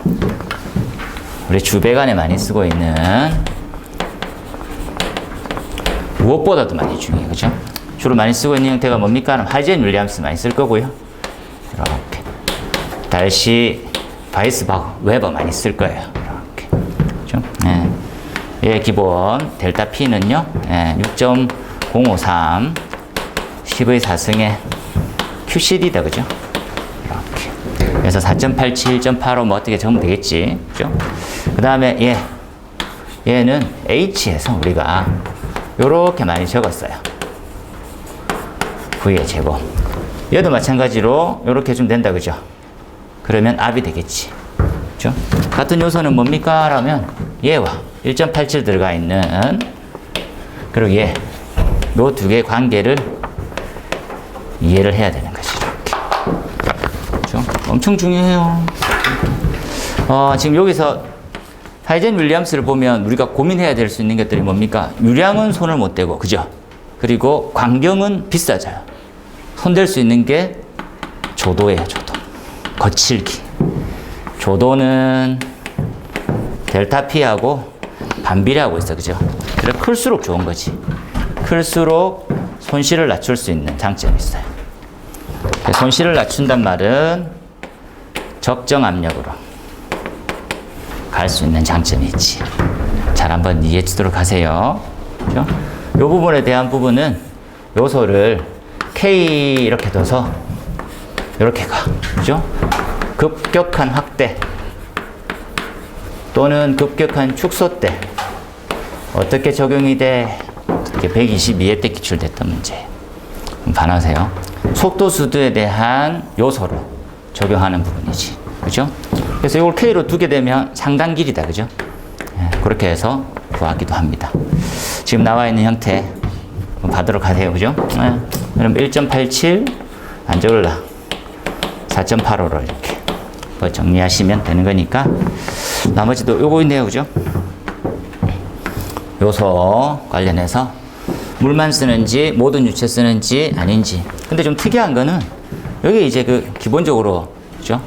Speaker 1: 우리 주 배관에 많이 쓰고 있는 무엇보다도 많이 중요해요. 그죠? 주로 많이 쓰고 있는 형태가 뭡니까? 하이젠 윌리엄스 많이 쓸 거고요. 이렇게. 달시 바이스바우 웨버 많이 쓸 거예요. 이렇게. 그죠? 예. 얘 기본 델타 P는요. 6.053 10의 4승의 QCD다. 그죠? 이렇게. 그래서 4.87, 1.85 뭐 어떻게 적으면 되겠지. 그죠? 그 다음에 얘는 H에서 우리가 요렇게 많이 적었어요. V의 제곱. 얘도 마찬가지로 요렇게 해주면 된다. 그죠? 그러면 압이 되겠지. 그죠? 같은 요소는 뭡니까? 라면 얘와 1.87 들어가 있는 그리고 요 두 개의 관계를 이해를 해야 되는 거지. 이렇게. 그죠? 엄청 중요해요. 지금 여기서 하이젠 윌리엄스를 보면 우리가 고민해야 될 수 있는 것들이 뭡니까? 유량은 손을 못 대고, 그죠? 그리고 광경은 비싸져요. 손댈 수 있는 게 조도예요, 조도. 거칠기. 조도는 델타 P하고 반비례하고 있어, 그죠? 그래서 클수록 좋은 거지. 클수록 손실을 낮출 수 있는 장점이 있어요. 손실을 낮춘단 말은 적정 압력으로 갈 수 있는 장점이 있지. 잘 한번 이해해 주도록 하세요. 그죠? 이 부분에 대한 부분은 요소를 K 이렇게 둬서 이렇게 가. 그죠? 급격한 확대 또는 급격한 축소 때 어떻게 적용이 돼? 이렇게 122회 때 기출됐던 문제. 반하세요. 속도 수도에 대한 요소로 적용하는 부분이지. 그죠? 그래서 이걸 K로 두게 되면 상당 길이다. 그죠? 그렇게 해서 구하기도 합니다. 지금 나와 있는 형태 받도록 하세요. 그죠? 그럼 1.87 안 적을라. 4.85로 이렇게 정리하시면 되는 거니까 나머지도 요거 있네요. 그죠? 요소 관련해서 물만 쓰는지 모든 유체 쓰는지 아닌지. 근데 좀 특이한 거는 여기 이제 그 기본적으로 그죠?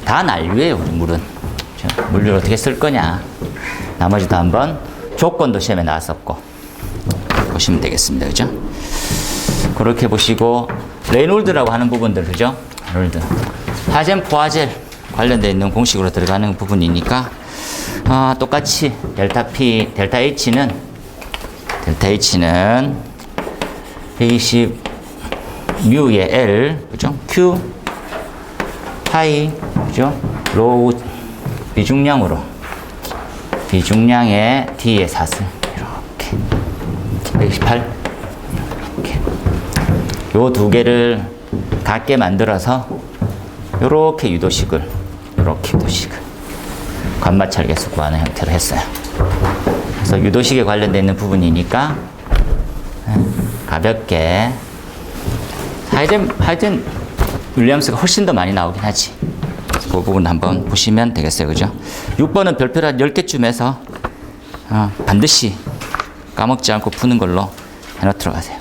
Speaker 1: 다 난류예요. 우리 물은. 그죠? 물을 어떻게 쓸 거냐. 나머지도 한번 조건도 시험에 나왔었고 보시면 되겠습니다. 그죠? 그렇게 보시고 레이놀드라고 하는 부분들 그죠? 레이놀드. 하젠 포화젤 관련되어 있는 공식으로 들어가는 부분이니까 똑같이 델타 P, 델타 H는 120 뮤의 L 그죠? Q 파이 그죠? 로우 비중량의 D의 4승 이렇게 128 이렇게 요 두 개를 같게 만들어서 요렇게 유도식을 관마찰 계수 구하는 형태로 했어요. 그래서 유도식에 관련되어 있는 부분이니까 가볍게 하이젠 윌리엄스가 훨씬 더 많이 나오긴 하지. 그 부분 한번 보시면 되겠어요. 그죠? 6번은 별표를 한 10개쯤 해서 반드시 까먹지 않고 푸는 걸로 해놓도록 하세요.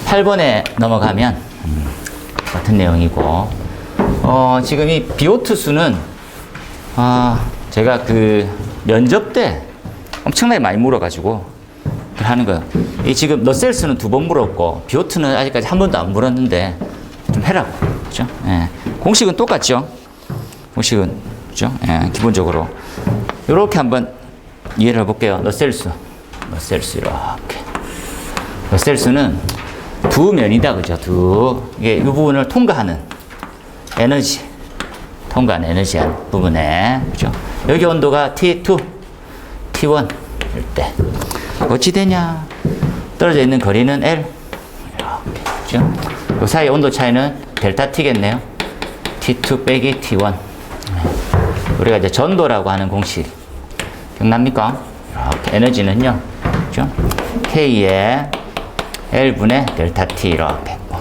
Speaker 1: 8번에 넘어가면 같은 내용이고 지금 이 비오트 수는 제가 그 면접 때 엄청나게 많이 물어가지고 하는 거예요. 이 지금 너셀스는 2번 물었고 비오트는 아직까지 한 번도 안 물었는데 좀 해라고. 그죠? 예. 공식은 똑같죠? 공식은 그죠? 예, 기본적으로 이렇게 한번 이해를 해볼게요. 너셀스 이렇게. 너셀스는 두 면이다. 그죠? 이게 이 부분을 통과하는 에너지한 부분에 그죠? 여기 온도가 T2, T1일 때 어찌 되냐? 떨어져 있는 거리는 L 이렇게 그죠? 그 사이 온도 차이는 델타 T겠네요. T2 빼기 T1. 우리가 이제 전도라고 하는 공식 기억납니까? 이렇게 에너지는요, 그죠? K에 L분의 델타 T 이렇게 했고,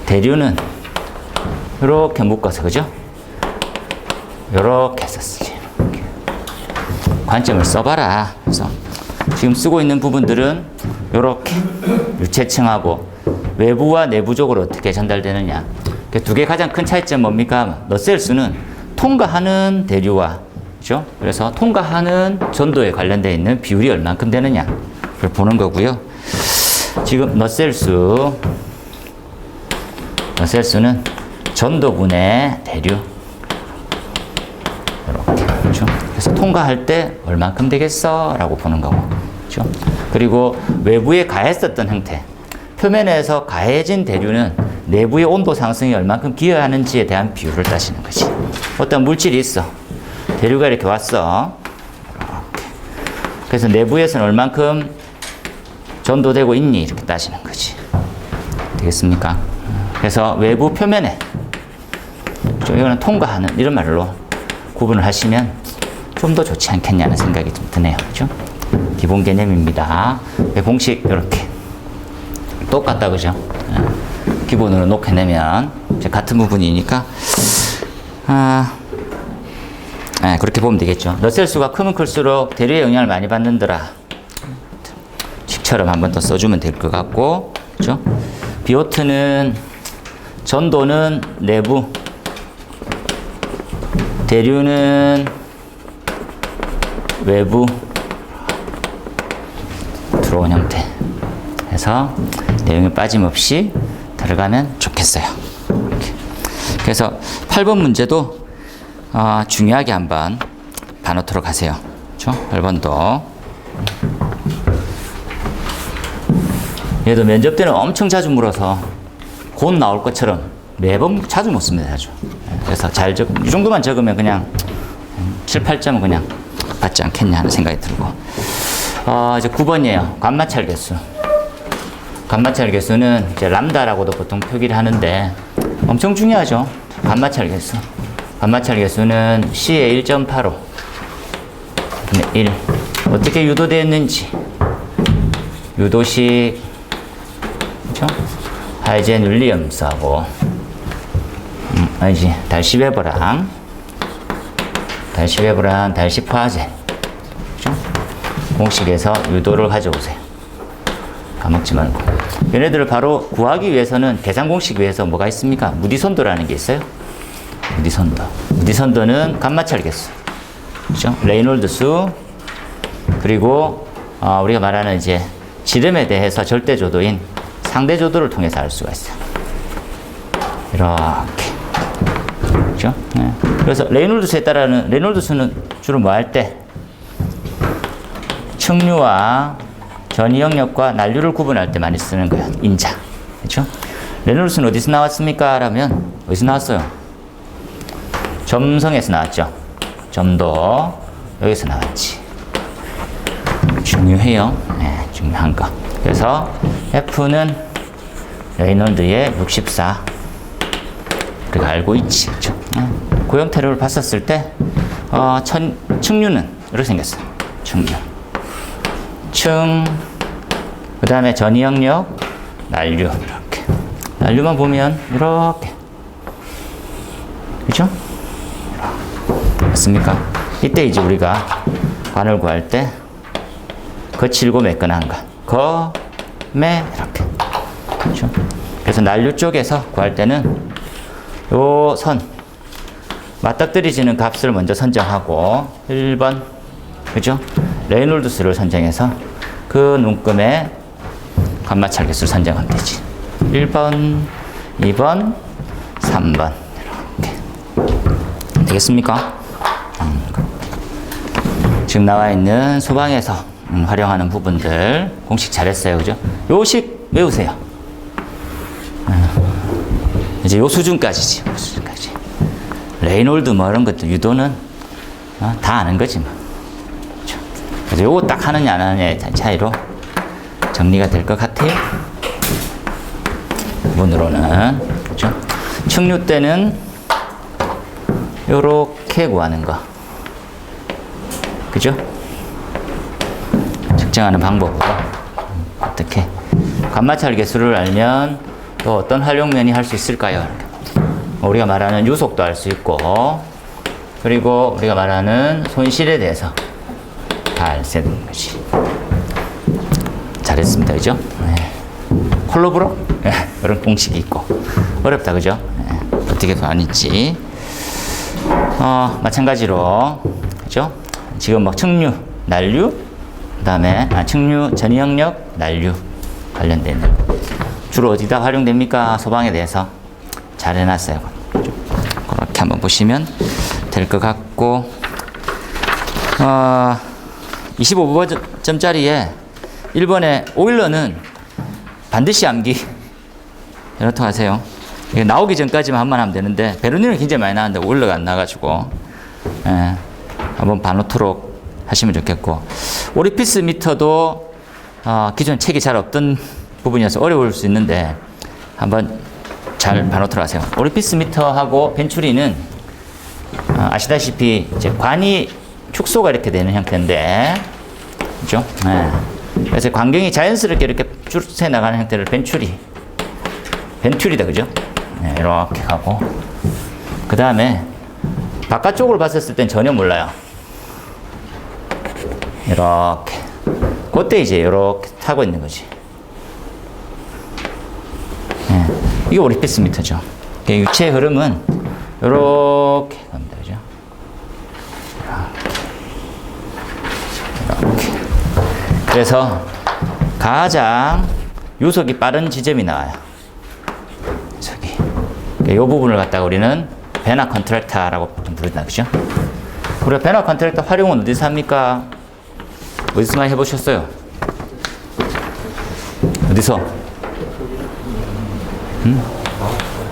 Speaker 1: 대류는 이렇게 묶어서, 그죠? 이렇게 썼지. 이렇게. 관점을 써봐라. 그래서 지금 쓰고 있는 부분들은 이렇게 유체층하고 외부와 내부적으로 어떻게 전달되느냐. 두 개 가장 큰 차이점 뭡니까? 너셀수는 통과하는 대류와, 그죠? 그래서 통과하는 전도에 관련되어 있는 비율이 얼만큼 되느냐를 보는 거고요. 지금 너셀수는 전도분의 대류. 이렇게, 그죠? 그래서 통과할 때 얼만큼 되겠어? 라고 보는 거고, 그죠? 그리고 외부에 가했었던 형태. 표면에서 가해진 대류는 내부의 온도 상승이 얼만큼 기여하는지에 대한 비율을 따지는 거지. 어떤 물질이 있어. 대류가 이렇게 왔어. 이렇게. 그래서 내부에서는 얼만큼 전도되고 있니? 이렇게 따지는 거지. 되겠습니까? 그래서 외부 표면에, 이거는 통과하는, 이런 말로 구분을 하시면 좀 더 좋지 않겠냐는 생각이 좀 드네요. 그죠? 기본 개념입니다. 공식, 이렇게. 똑같다, 그죠? 기본으로 놓게내면 같은 부분이니까, 그렇게 보면 되겠죠. 너셀수가 크면 클수록 대류의 영향을 많이 받는더라. 식처럼 한번 더 써주면 될 것 같고, 그죠? 비오트는 전도는 내부, 대류는 외부 들어온 형태 해서 내용이 빠짐없이 들어가면 좋겠어요. 이렇게. 그래서 8번 문제도 중요하게 한번 봐놓도록 하세요. 그렇죠? 8번도 얘도 면접 때는 엄청 자주 물어서 곧 나올 것처럼 매번 자주 묻습니다. 자주. 그래서 이 정도만 적으면 그냥 7, 8점은 그냥 받지 않겠냐 하는 생각이 들고, 이제 9번이에요. 관마찰 개수. 관마찰 개수는 이제 람다라고도 보통 표기를 하는데 엄청 중요하죠. 관마찰 개수. 관마찰 개수는 C의 1.85 1. 어떻게 유도되었는지 유도식, 그렇죠? 하이젠 윌리엄스하고 아니지, 달시베버랑 달시파제, 그렇죠? 공식에서 유도를 가져오세요. 까먹지 말고. 얘네들을 바로 구하기 위해서는 계산 공식 위해서 뭐가 있습니까? 무디선도라는 게 있어요. 무디선도는 감마찰 개수, 그렇죠? 레이놀드 수, 그리고 우리가 말하는 이제 지름에 대해서 절대 조도인 상대 조도를 통해서 알 수가 있어요. 이렇게, 그렇죠? 네. 그래서 레이놀드 수에 따라는 레이놀드 수는 주로 뭐 할 때 층류와 전이 영역과 난류를 구분할 때 많이 쓰는 거예요. 인자. 그렇죠? 레놀드 수는 어디서 나왔습니까? 라면 어디서 나왔어요? 점성에서 나왔죠. 점도 여기서 나왔지. 중요해요. 네, 중요한 거. 그래서 F는 레이놀드의 64. 우리가 알고 있지. 그렇죠? 그 형태를 봤었을 때 층류는 이렇게 생겼어요. 층류. 그 다음에 전이 영역, 난류. 이렇게. 난류만 보면 이렇게. 그죠? 맞습니까? 이때 이제 우리가 관을 구할 때 거칠고 매끈한 거. 이렇게. 그죠? 그래서 난류 쪽에서 구할 때는 요 선, 맞닥뜨리지는 값을 먼저 선정하고 1번, 그죠? 레이놀드 수를 선정해서 그 눈금에 관마찰 개수를 선정하면 되지. 1번, 2번, 3번 이렇게. 되겠습니까? 지금 나와 있는 소방에서 활용하는 부분들 공식 잘했어요. 그죠? 요식 외우세요. 이제 요 수준까지지. 요 수준까지. 레이놀드 뭐 이런 것도 유도는 다 아는 거지 뭐. 그렇죠? 그래서 요거 딱 하느냐 안 하느냐의 차이로 정리가 될 것 같아요. 부분으로는. 그렇죠? 층류 때는 요렇게 구하는 거. 그죠? 측정하는 방법으로 어떻게 관마찰 개수를 알면 또 어떤 활용면이 할 수 있을까요? 우리가 말하는 유속도 알 수 있고 그리고 우리가 말하는 손실에 대해서 다 알 수 있는 거지. 잘했습니다, 그죠? 네. 콜로브로 네. 이런 공식이 있고 어렵다, 그죠? 네. 어떻게 아닌지 마찬가지로 그죠? 지금 막 측류, 난류, 그다음에 측류, 전이역력, 난류 관련돼 있는 주로 어디다 활용됩니까? 소방에 대해서 잘 해놨어요. 그렇게 한번 보시면 될 것 같고 25점짜리에 1번에 오일러는 반드시 암기 이렇게 하세요. 이게 나오기 전까지만 한번 하면 되는데 베르닌은 굉장히 많이 나왔는데 오일러가 안 나가지고 한번 반오토록 하시면 좋겠고 오리피스 미터도 기존 책이 잘 없던 부분이어서 어려울 수 있는데 한번 잘 반오토록 하세요. 오리피스 미터하고 벤츄리는 아시다시피 이제 관이 축소가 이렇게 되는 형태인데 그죠? 네. 그래서 광경이 자연스럽게 이렇게 쭉 나가는 형태를 벤츄리다, 그죠? 네, 이렇게 가고 그 다음에 바깥쪽으로 봤었을 땐 전혀 몰라요. 이렇게 그때 이제 이렇게 타고 있는 거지. 네, 이게 오리피스 미터죠. 유체의 흐름은 이렇게 갑니다, 그죠? 이렇게. 그래서 가장 유속이 빠른 지점이 나와요. 저기. 이 부분을 갖다가 우리는 베나 컨트랙터라고 부른다, 그죠? 우리가 베나 컨트랙터 활용은 어디서 합니까? 어디서 많이 해보셨어요? 어디서?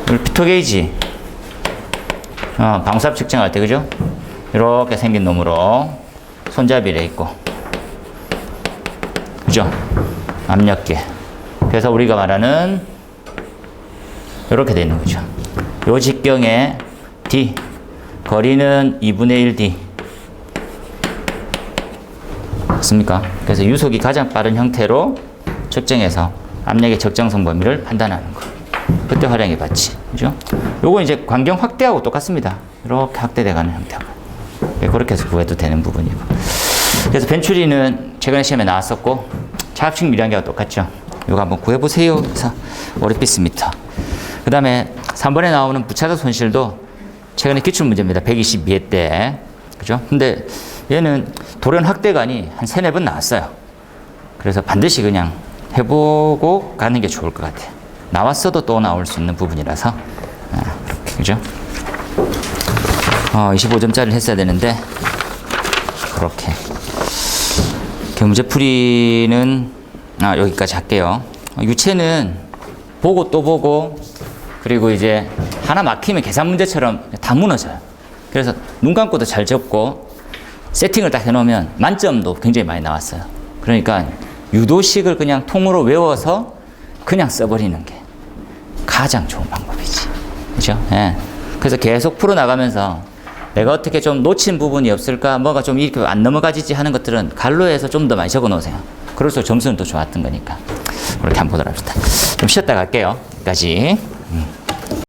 Speaker 1: 우리 피터 게이지. 방수압 측정할 때, 그죠? 이렇게 생긴 놈으로 손잡이를 있고. 그죠? 압력계. 그래서 우리가 말하는 이렇게 되어 있는 거죠. 요 직경에 D, 거리는 2분의 1D. 맞습니까? 그래서 유속이 가장 빠른 형태로 측정해서 압력의 적정성 범위를 판단하는 거. 그때 활용해 봤지. 그죠? 요거 이제 광경 확대하고 똑같습니다. 이렇게 확대돼가는 형태고. 그렇게 해서 구해도 되는 부분이고. 그래서 벤츄리는 최근에 시험에 나왔었고, 차압식 미량계와 똑같죠. 이거 한번 구해보세요. 그래서 오리피스 미터. 그 다음에 3번에 나오는 부차적 손실도 최근에 기출문제입니다. 122회 때. 그죠? 근데 얘는 돌연 확대관이 한 3-4번 나왔어요. 그래서 반드시 그냥 해보고 가는 게 좋을 것 같아요. 나왔어도 또 나올 수 있는 부분이라서. 그렇게, 그죠? 25점짜리를 했어야 되는데, 그렇게. 문제풀이는, 여기까지 할게요. 유체는 보고 또 보고, 그리고 이제 하나 막히면 계산 문제처럼 다 무너져요. 그래서 눈 감고도 잘 접고, 세팅을 딱 해놓으면 만점도 굉장히 많이 나왔어요. 그러니까 유도식을 그냥 통으로 외워서 그냥 써버리는 게 가장 좋은 방법이지. 그죠? 예. 그래서 계속 풀어나가면서 내가 어떻게 좀 놓친 부분이 없을까, 뭐가 좀 이렇게 안 넘어가지지 하는 것들은 갈로에서 좀 더 많이 적어 놓으세요. 그럴수록 점수는 더 좋았던 거니까. 그렇게 한번 보도록 합시다. 좀 쉬었다 갈게요. 여기까지.